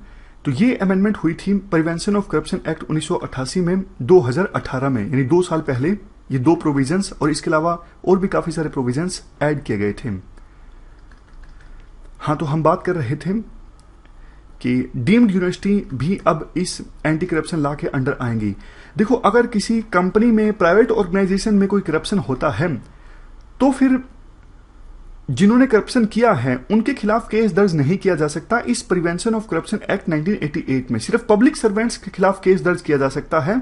तो ये अमेंडमेंट हुई थी प्रिवेंशन ऑफ करप्शन एक्ट 1988 में 2018 में, यानी 2 साल पहले ये 2 प्रोविजंस और इसके अलावा और भी काफी सारे प्रोविजंस ऐड किए गए थे। हाँ, तो हम बात कर रहे थे कि डीम्ड यूनिवर्सिटी भी अब इस एंटी करप्शन लॉ के अंडर आएंगी। देखो, अगर किसी कंपनी में, प्राइवेट ऑर्गेनाइजेशन में कोई करप्शन होता है तो फिर जिन्होंने करप्शन किया है उनके खिलाफ केस दर्ज नहीं किया जा सकता। इस प्रिवेंशन ऑफ करप्शन एक्ट 1988 में सिर्फ पब्लिक सर्वेंट्स के खिलाफ केस दर्ज किया जा सकता है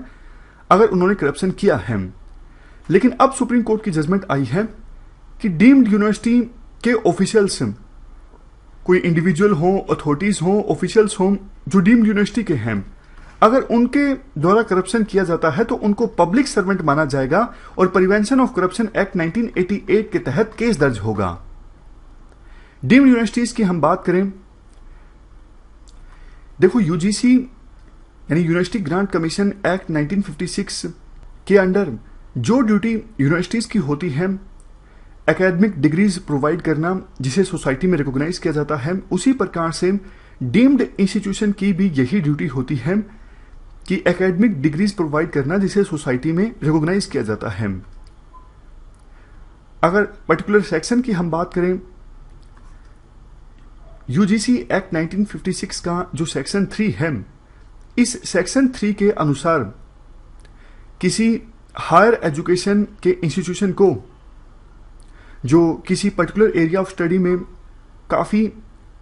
अगर उन्होंने करप्शन किया है। लेकिन अब सुप्रीम कोर्ट की जजमेंट आई है कि डीम्ड यूनिवर्सिटी के ऑफिशियल्स, कोई इंडिविजुअल हो, अथॉरिटीज हो, ऑफिशियल्स हो जो डीम्ड यूनिवर्सिटी के हैं, अगर उनके द्वारा करप्शन किया जाता है तो उनको पब्लिक सर्वेंट माना जाएगा और प्रिवेंशन ऑफ करप्शन एक्ट 1988 के तहत केस दर्ज होगा। डीम्ड यूनिवर्सिटीज की हम बात करें, देखो, यूजीसी यानी यूनिवर्सिटी ग्रांट कमीशन एक्ट 1956 के अंडर जो ड्यूटी यूनिवर्सिटीज की होती है एकेडमिक डिग्रीज प्रोवाइड करना, जिसे सोसाइटी में रिकॉग्नाइज किया जाता है, उसी प्रकार से डीम्ड इंस्टीट्यूशन की भी यही ड्यूटी होती है कि एकेडमिक डिग्रीज प्रोवाइड करना जिसे सोसाइटी में रिकॉग्नाइज किया जाता है। अगर पर्टिकुलर सेक्शन की हम बात करें, यूजीसी एक्ट 1956 का जो सेक्शन 3 है, इस सेक्शन 3 के अनुसार किसी हायर एजुकेशन के इंस्टीट्यूशन को जो किसी पर्टिकुलर एरिया ऑफ स्टडी में काफ़ी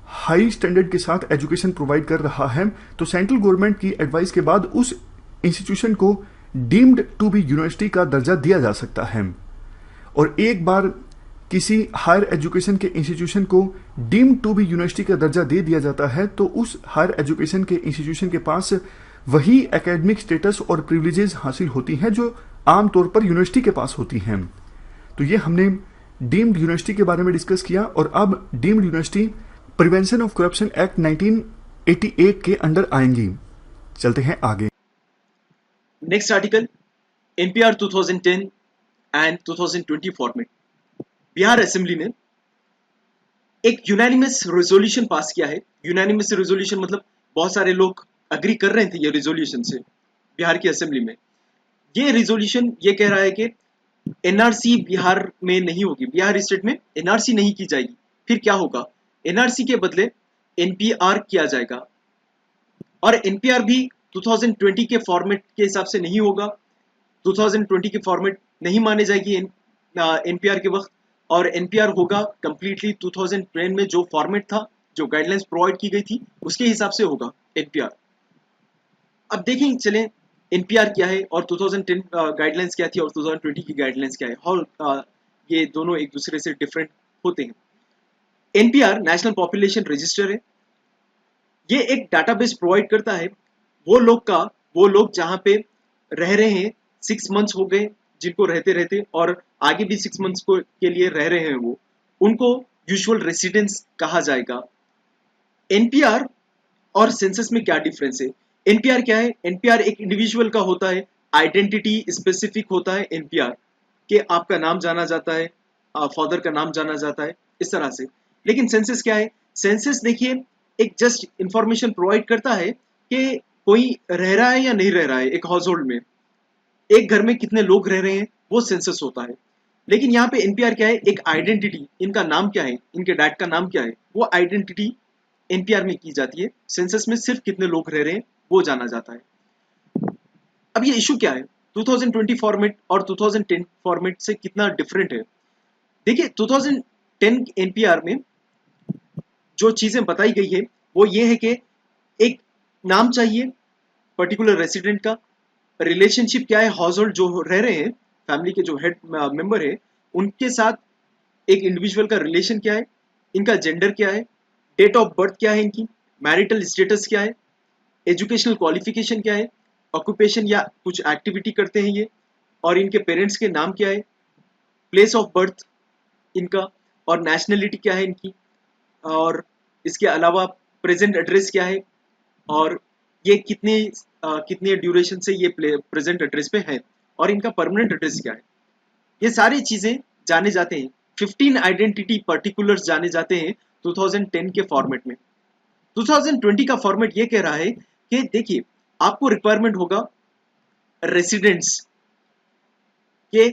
हाई स्टैंडर्ड के साथ एजुकेशन प्रोवाइड कर रहा है, तो सेंट्रल गवर्नमेंट की एडवाइस के बाद उस इंस्टीट्यूशन को डीम्ड टू बी यूनिवर्सिटी का दर्जा दिया जा सकता है। और एक बार किसी हायर एजुकेशन के इंस्टीट्यूशन को डीम्ड टू बी यूनिवर्सिटी का दर्जा दे दिया जाता है तो उस हायर एजुकेशन के इंस्टीट्यूशन के पास वही एकेडमिक स्टेटस और प्रिविलेजेस हासिल होती हैं जो आमतौर पर यूनिवर्सिटी के पास होती हैं। तो ये हमने डीम्ड यूनिवर्सिटी के बारे में डिस्कस किया और अब deemed university prevention of corruption act 1988 के अंडर आएंगी। चलते हैं आगे। Next article, NPR 2010 and 2020 format. Bihar assembly ने एक यूनानिमस रेजोल्यूशन पास किया है। यूनानिमस रेजोल्यूशन मतलब बहुत सारे लोग अग्री कर रहे थे ये रेजोल्यूशन से बिहार की असेंबली में। ये रेजोल्यूशन ये कह रहा है कि एनआरसी बिहार में नहीं होगी, बिहार स्टेट में एनआरसी नहीं की जाएगी। फिर क्या होगा, एनआरसी के बदले एनपीआर किया जाएगा और एनपीआर भी 2020 के फॉर्मेट के हिसाब से नहीं होगा। 2020 की फॉर्मेट नहीं माने जाएगी एनपीआर के वक्त, और एनपीआर होगा कंप्लीटली 2010 में जो फॉर्मेट था, जो गाइडलाइंस प्रोवाइड की गई थी उसके हिसाब से होगा एनपीआर। अब देखें चलें एनपीआर क्या है और 2010 गाइडलाइंस क्या थी और 2020 की गाइडलाइंस क्या है, और ये दोनों एक दूसरे से डिफरेंट होते हैं। एनपीआर नेशनल पॉपुलेशन रजिस्टर है। ये एक डाटाबेस प्रोवाइड करता है वो लोग जहाँ पे रह रहे हैं, 6 मंथ्स हो गए जिनको रहते रहते और आगे भी 6 मंथ्स के लिए रह रहे हैं, वो उनको यूजुअल रेसिडेंस कहा जाएगा। एनपीआर और सेंसस में क्या डिफरेंस है? एनपीआर क्या है? एनपीआर एक इंडिविजुअल का होता है, आइडेंटिटी स्पेसिफिक होता है एनपीआर, कि आपका नाम जाना जाता है, फादर का नाम जाना जाता है, इस तरह से। लेकिन सेंसस क्या है? सेंसस देखिए एक जस्ट इंफॉर्मेशन प्रोवाइड करता है कि कोई रह रहा है या नहीं रह रहा है एक हाउस होल्ड में, एक घर में कितने लोग रह रहे हैं, वो सेंसस होता है। लेकिन यहाँ पे एनपीआर क्या है? एक आइडेंटिटी, इनका नाम क्या है, इनके डैड का नाम क्या है, वो आइडेंटिटी एनपीआर में की जाती है। सेंसस में सिर्फ कितने लोग रह रहे हैं वो जाना जाता है। अब ये इशू क्या है? 2020 फॉर्मेट और 2010 फॉर्मेट से कितना डिफरेंट है? देखिए 2010 एनपीआर में जो चीजें बताई गई है वो ये है कि एक नाम चाहिए पर्टिकुलर रेसिडेंट का, रिलेशनशिप क्या है, हाउस होल्ड जो रह रहे हैं, फैमिली के जो हेड मेंबर है उनके साथ एक इंडिविजुअल का रिलेशन क्या है, इनका जेंडर क्या है, डेट ऑफ बर्थ क्या है इनकी, मैरिटल स्टेटस क्या है, एजुकेशनल क्वालिफिकेशन क्या है, ऑक्यूपेशन या कुछ एक्टिविटी करते हैं ये, और इनके पेरेंट्स के नाम क्या है, प्लेस ऑफ बर्थ इनका, और नेशनलिटी क्या है इनकी, और इसके अलावा प्रेजेंट एड्रेस क्या है, और ये कितने ड्यूरेशन से ये प्रेजेंट एड्रेस पे है, और इनका परमानेंट एड्रेस क्या है। ये सारी चीजें जाने जाते हैं। 15 आइडेंटिटी पर्टिकुलर्स जाने जाते हैं 2010 के फॉर्मेट में। 2020 का फॉर्मेट ये कह रहा है कि देखिए आपको रिक्वायरमेंट होगा रेसिडेंट्स के,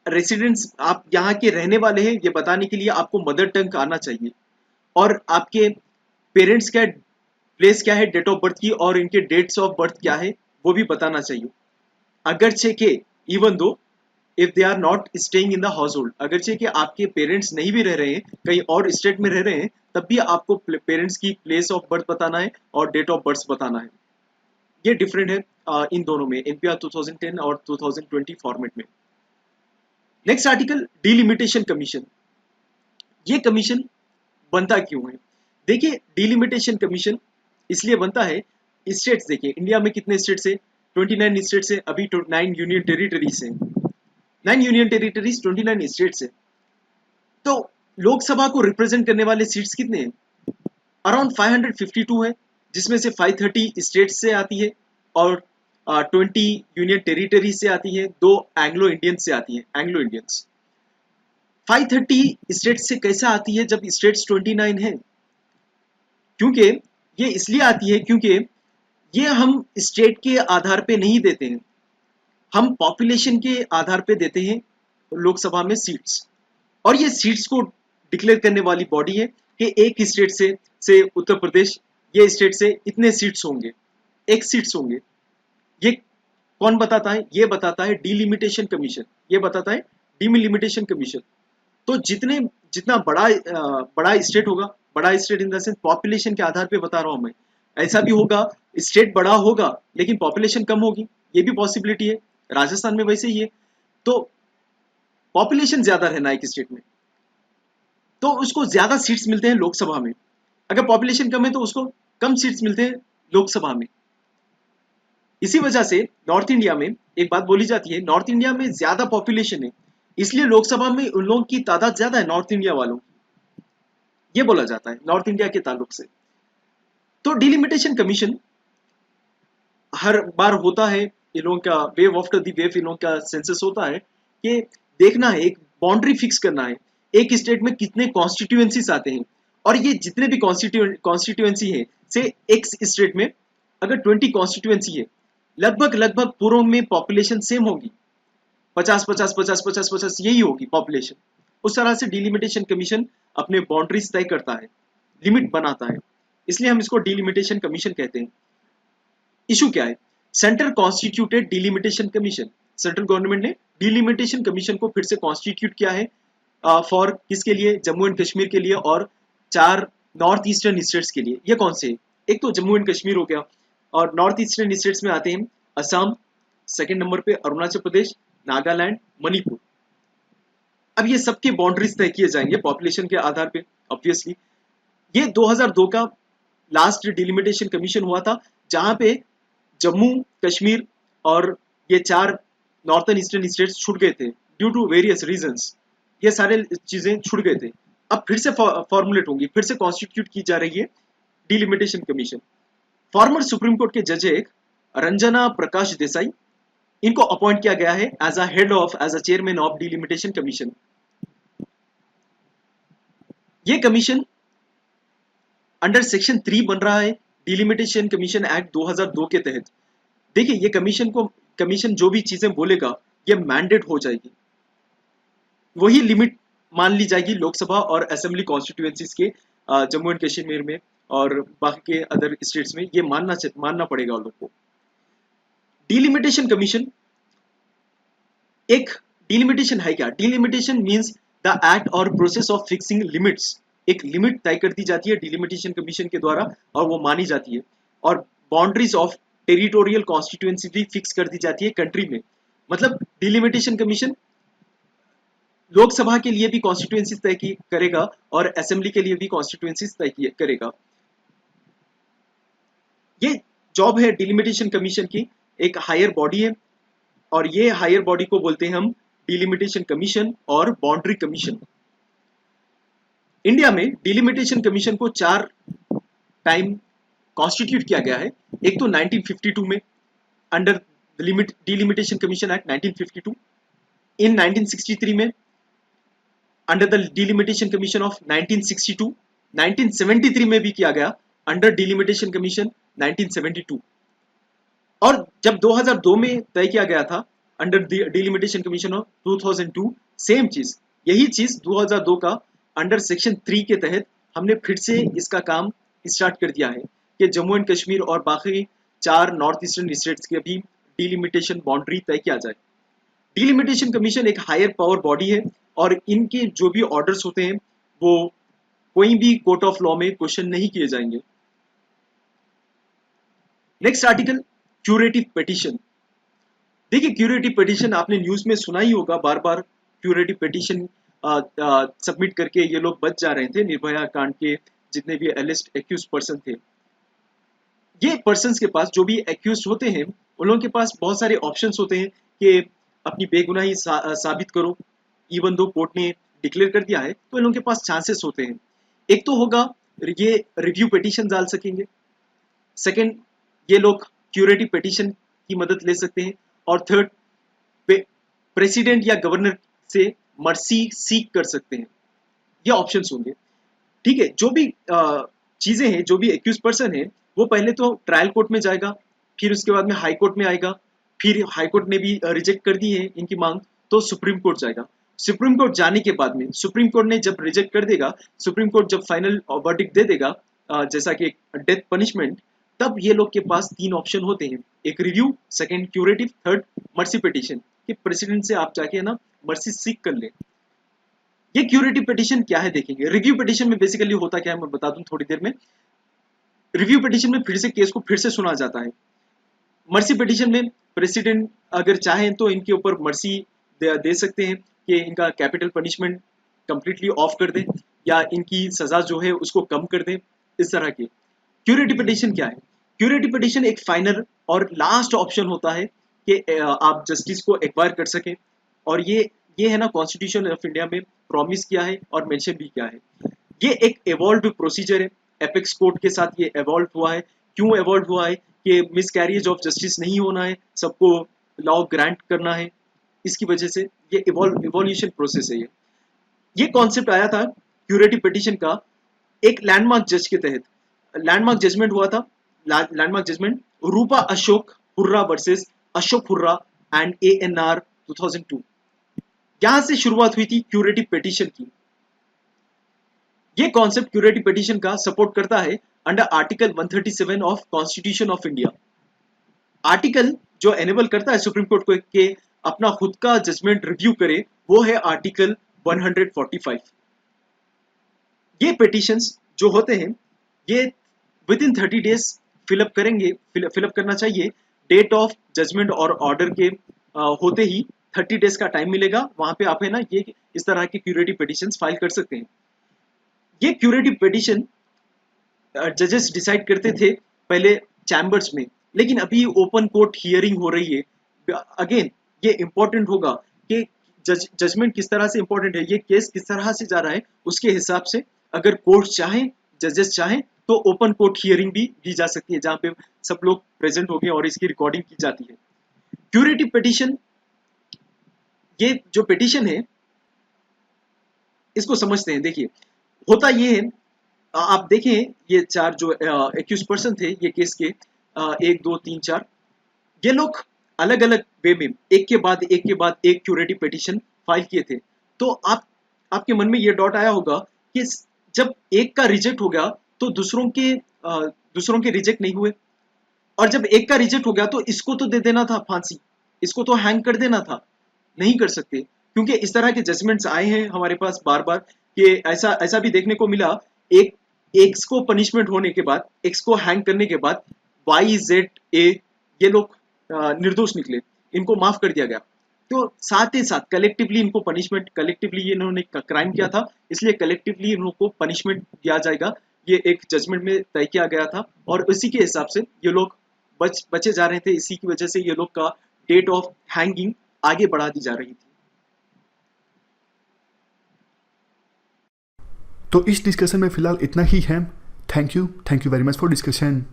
रेसिडेंट्स आप यहाँ के रहने वाले हैं ये बताने के लिए आपको मदर टंग आना चाहिए, और आपके पेरेंट्स का प्लेस क्या है डेट ऑफ बर्थ की, और इनके डेट्स ऑफ बर्थ क्या है वो भी बताना चाहिए। अगरचे के even though if they are not staying in the household, अगरचे कि आपके पेरेंट्स नहीं भी रह रहे हैं, कहीं और स्टेट में रह रहे हैं, तब भी आपको पेरेंट्स की प्लेस ऑफ बर्थ बताना है और डेट ऑफ बर्थ बताना है। ये डिफरेंट है इन दोनों में, एनपीआर 2010 और 2020 फॉर्मेट में। Next article, delimitation commission. ये कमीशन बनता क्यों है? देखिए डिलिमिटेशन कमीशन इसलिए बनता है, स्टेट्स देखिए इंडिया में कितने स्टेट्स है? 29 स्टेट्स है, अभी 9 यूनियन टेरिटरीज है, 9 यूनियन टेरिटरीज 29 स्टेट्स है। तो लोकसभा को रिप्रेजेंट करने वाले सीट्स कितने हैं? अराउंड 552 है, जिसमें से 530 स्टेट्स से आती है और 20 यूनियन टेरिटरीज से आती है, 2 एंग्लो इंडियन से आती है, एंग्लो इंडियंस। 530 स्टेट्स से कैसा आती है जब स्टेट्स 29 है? क्योंकि ये इसलिए आती है क्योंकि ये हम स्टेट के आधार पे नहीं देते हैं, हम पॉपुलेशन के आधार पे देते हैं लोकसभा में सीट्स, और ये सीट्स को डिक्लेयर करने वाली बॉडी है कि एक स्टेट से उत्तर प्रदेश, ये स्टेट से इतने सीट्स होंगे, एक सीट्स होंगे। ये कौन बताता है? ये बताता है डिलिमिटेशन कमीशन, ये बताता है डिलिमिटेशन कमीशन। तो जितना बड़ा स्टेट होगा, बड़ा state in the sense population के आधार पे बता रहा हूं मैं, ऐसा भी होगा स्टेट बड़ा होगा लेकिन पॉपुलेशन कम होगी, ये भी पॉसिबिलिटी है, राजस्थान में वैसे ही है। तो पॉपुलेशन ज्यादा रहना एक स्टेट में तो उसको ज्यादा सीट्स मिलते हैं लोकसभा में, अगर पॉपुलेशन कम है तो उसको कम सीट्स मिलते हैं लोकसभा में। इसी वजह से नॉर्थ इंडिया में एक बात बोली जाती है, नॉर्थ इंडिया में ज्यादा पॉपुलेशन है इसलिए लोकसभा में उन लोगों की तादाद ज्यादा है, नॉर्थ इंडिया वालों की, ये बोला जाता है नॉर्थ इंडिया के ताल्लुक से। तो डिलिमिटेशन कमीशन हर बार होता है, इन लोगों का wave after the wave in लोगों का सेंसस होता है कि देखना है, एक बाउंड्री फिक्स करना है, एक स्टेट में कितने कॉन्स्टिट्यूएंसीज आते हैं, और ये जितने भी कॉन्स्टिट्यूएंसी है से एक स्टेट में अगर 20 कॉन्स्टिट्यूएंसी है, लगभग पूर्व में पॉपुलेशन सेम होगी, 50 यही होगी पॉपुलेशन। उस तरह से डिलिमिटेशन कमीशन अपने बाउंड्रीज तय करता है, लिमिट बनाता है, इसलिए हम इसको डिलिमिटेशन कमीशन कहते हैं। इशू क्या है? Central constituted delimitation commission, central government ने डिलिमिटेशन कमीशन को फिर से कॉन्स्टिट्यूट किया है फॉर किसके लिए? जम्मू एंड कश्मीर के लिए और 4 नॉर्थ ईस्टर्न स्टेट्स के लिए। ये कौन से? एक तो जम्मू एंड कश्मीर हो गया, और नॉर्थ ईस्टर्न स्टेट्स में आते हैं असम, सेकंड नंबर पे अरुणाचल प्रदेश, नागालैंड, मणिपुर। अब ये सबके बाउंड्रीज तय किए जाएंगे पॉपुलेशन के आधार पे ऑब्वियसली। ये 2002 का लास्ट डिलिमिटेशन कमीशन हुआ था, जहां पे जम्मू कश्मीर और ये 4 नॉर्थन ईस्टर्न स्टेट्स छूट गए थे ड्यू टू वेरियस रीजंस, ये सारे चीजें छूट गए थे। अब फिर से फॉर्मुलेट होंगी, फिर से कॉन्स्टिट्यूट की जा रही है delimitation commission. Former supreme court के जज है एक रंजना प्रकाश देसाई, इनको अपॉइंट किया गया है as a chairman of delimitation commission. ये कमीशन अंडर सेक्शन 3 बन रहा है डिलिमिटेशन कमीशन एक्ट 2002 के तहत। देखिए ये कमीशन जो भी चीजें बोलेगा ये मैंडेट हो जाएगी, वही लिमिट मान ली जाएगी लोकसभा और असेंबली कॉन्स्टिट्यूएंसीज के जम्मू एंड कश्मीर में और बाकी के अदर स्टेट्स में ये मानना पड़ेगा उन लोग को। डिलिमिटेशन कमीशन एक डिलिमिटेशन है क्या? डिलिमिटेशन मींस द एक्ट और प्रोसेस ऑफ फिक्सिंग लिमिट्स। एक लिमिट तय कर दी जाती है डिलिमिटेशन कमीशन के द्वारा और वो मानी जाती है, और बाउंड्रीज ऑफ टेरिटोरियल कॉन्स्टिट्यूएंसी भी फिक्स कर दी जाती है कंट्री में। मतलब डिलिमिटेशन कमीशन लोकसभा के लिए भी कॉन्स्टिट्यूएंसी तय करेगा और असेंबली के लिए भी कॉन्स्टिट्यूएंसी तय करेगा। ये जॉब है डिलिमिटेशन कमीशन की, एक हायर बॉडी है, और ये हायर बॉडी को बोलते हैं हम डिलिमिटेशन कमीशन और बाउंड्री कमीशन। इंडिया में डिलिमिटेशन कमीशन को 4 टाइम कॉन्स्टिट्यूट किया गया है। एक तो 1952 में अंडर डिलिमिटेशन कमीशन एक्ट 1952, इन 1963 में under the delimitation commission of 1962, 1973 में भी किया गया अंडर डिलिमिटेशन कमीशन 1972, और जब 2002 में तय किया गया था under delimitation commission of 2002, same चीज, यही चीज 2002 का अंडर सेक्शन 3 के तहत हमने फिर से इसका काम स्टार्ट कर दिया है कि जम्मू एंड कश्मीर और बाकी 4 नॉर्थ ईस्टर्न स्टेट्स के भी डिलिमिटेशन बाउंड्री तय किया जाए। डिलिमिटेशन कमीशन एक हायर पावर बॉडी है और इनके जो भी ऑर्डर्स होते हैं वो कोई भी कोर्ट ऑफ लॉ में क्वेश्चन नहीं किए जाएंगे। Next article, curative petition. देखिए क्यूरेटिव पिटीशन आपने न्यूज में सुना ही होगा, बार बार क्यूरेटिव पिटीशन सबमिट करके ये लोग बच जा रहे थे निर्भया कांड के जितने भी एलिस्ट एक्यूज पर्सन थे। ये पर्सन्स के पास जो भी एक्यूज होते हैं उन लोगों के पास बहुत सारे ऑप्शंस होते हैं कि अपनी बेगुनाही साबित करो। इवन दो कोर्ट ने डिक्लेयर कर दिया है तो इन लोगों के पास चांसेस होते हैं। एक तो होगा ये रिव्यू पिटीशन डाल सकेंगे, सेकंड ये लोग क्यूरेटिव पिटीशन की मदद ले सकते हैं, और थर्ड प्रेसिडेंट या गवर्नर से मर्सी सीक कर सकते हैं। ये ऑप्शंस होंगे। ठीक है, जो भी चीजें हैं, जो भी एक्यूज पर्सन है वो पहले तो ट्रायल कोर्ट में जाएगा, फिर उसके बाद में हाई कोर्ट में आएगा, फिर हाई कोर्ट ने भी रिजेक्ट कर दी है इनकी मांग तो सुप्रीम कोर्ट जाएगा। सुप्रीम कोर्ट जाने के बाद में सुप्रीम कोर्ट ने जब रिजेक्ट कर देगा, सुप्रीम कोर्ट जब फाइनल वर्डिक्ट दे देगा जैसा कि डेथ पनिशमेंट, तब ये लोग के पास 3 ऑप्शन होते हैं, एक review, second curative, third mercy petition, कि प्रेसिडेंट से आप जाके ना मर्सी सीक कर ले। ये क्यूरेटिव पिटीशन क्या है देखेंगे। रिव्यू पिटीशन में बेसिकली होता क्या है मैं बता दूं थोड़ी देर में। रिव्यू पिटीशन में फिर से केस को फिर से सुना जाता है। मर्सी पिटीशन में प्रेसिडेंट अगर चाहें तो इनके ऊपर मर्सी दे सकते हैं कि इनका कैपिटल पनिशमेंट कंप्लीटली ऑफ कर दें या इनकी सजा जो है उसको कम कर दें, इस तरह के। क्यूरेटिव पिटीशन क्या है? क्यूरेटिव पिटीशन एक फाइनल और लास्ट ऑप्शन होता है कि आप जस्टिस को एक्वायर कर सकें, और ये है ना कॉन्स्टिट्यूशन ऑफ इंडिया में प्रॉमिस किया है और मेंशन भी किया है। ये एक एवॉल्व प्रोसीजर है, एपेक्स कोर्ट के साथ ये एवॉल्व हुआ है। क्यों एवॉल्व हुआ है? कि मिसकैरियज ऑफ जस्टिस नहीं होना है, सबको लॉ ग्रांट करना है, इसकी वजह से ये इवोल्यूशन प्रोसेस है। ये कॉन्सेप्ट आया था क्यूरेटिव पिटीशन का एक लैंडमार्क जज के तहत। लैंडमार्क जजमेंट हुआ था, landmark judgment Rupa Ashok Hurra versus Ashok Hurra and ANR 2002। यहां से शुरुआत हुई थी क्यूरेटिव पिटीशन की। ये कॉन्सेप्ट क्यूरेटिव पिटीशन का सपोर्ट करता है under article 137 of constitution of India. Article जो एनेबल करता है सुप्रीम कोर्ट को कि अपना खुद का जजमेंट रिव्यू करे, वो है आर्टिकल 145। ये पिटीशंस जो होते हैं ये विद इन 30 डेज फिलअप करना चाहिए। डेट ऑफ जजमेंट और ऑर्डर के होते ही 30 डेज का टाइम मिलेगा, वहां पे आप है ना ये इस तरह के क्यूरेटिव पिटीशंस फाइल कर सकते हैं। ये क्यूरेटिव पिटीशन जजेस डिसाइड करते थे पहले चैम्बर्स में, लेकिन अभी ओपन कोर्ट हियरिंग हो रही है। अगेन ये इंपॉर्टेंट होगा कि जजमेंट किस तरह से इंपॉर्टेंट है, ये केस किस तरह से जा रहा है, उसके हिसाब से अगर कोर्ट चाहें, जजेस चाहें तो ओपन कोर्ट हियरिंग भी की जा सकती है, जहां पे सब लोग प्रेजेंट हो गए और इसकी रिकॉर्डिंग की जाती है। क्यूरेटिव पिटीशन, ये जो पिटीशन है इसको समझते हैं। देखिए, होता ये है, आप देखें ये चार जो एक्यूज पर्सन थे ये केस के, एक दो तीन चार, ये लोग अलग अलग वे में एक के बाद एक क्यूरेटिव पिटीशन फाइल किए थे। तो आपके मन में ये डाउट आया होगा कि जब एक का रिजेक्ट हो गया तो दूसरों के रिजेक्ट नहीं हुए, और जब एक का रिजेक्ट हो गया तो इसको तो दे देना था फांसी, इसको तो हैंग कर देना था। नहीं कर सकते, क्योंकि इस तरह के जजमेंट्स आए हैं हमारे पास बार बार कि ऐसा ऐसा भी देखने को मिला, एक एक्स को पनिशमेंट होने के बाद, एक्स को हैंग करने के बाद वाई जेड ए, ये लोग निर्दोष निकले, इनको माफ कर दिया गया। तो साथ ही साथ कलेक्टिवली इनको पनिशमेंट, कलेक्टिवली इन्होंने क्राइम किया था, इसलिए कलेक्टिवली इनको पनिशमेंट दिया जाएगा, ये एक जजमेंट में तय किया गया था। और उसी के हिसाब से ये लोग बचे जा रहे थे, इसी की वजह से ये लोग का डेट ऑफ हैंगिंग आगे बढ़ा दी जा रही थी। तो इस डिस्कशन में फिलहाल इतना ही है। Thank you very much for discussion.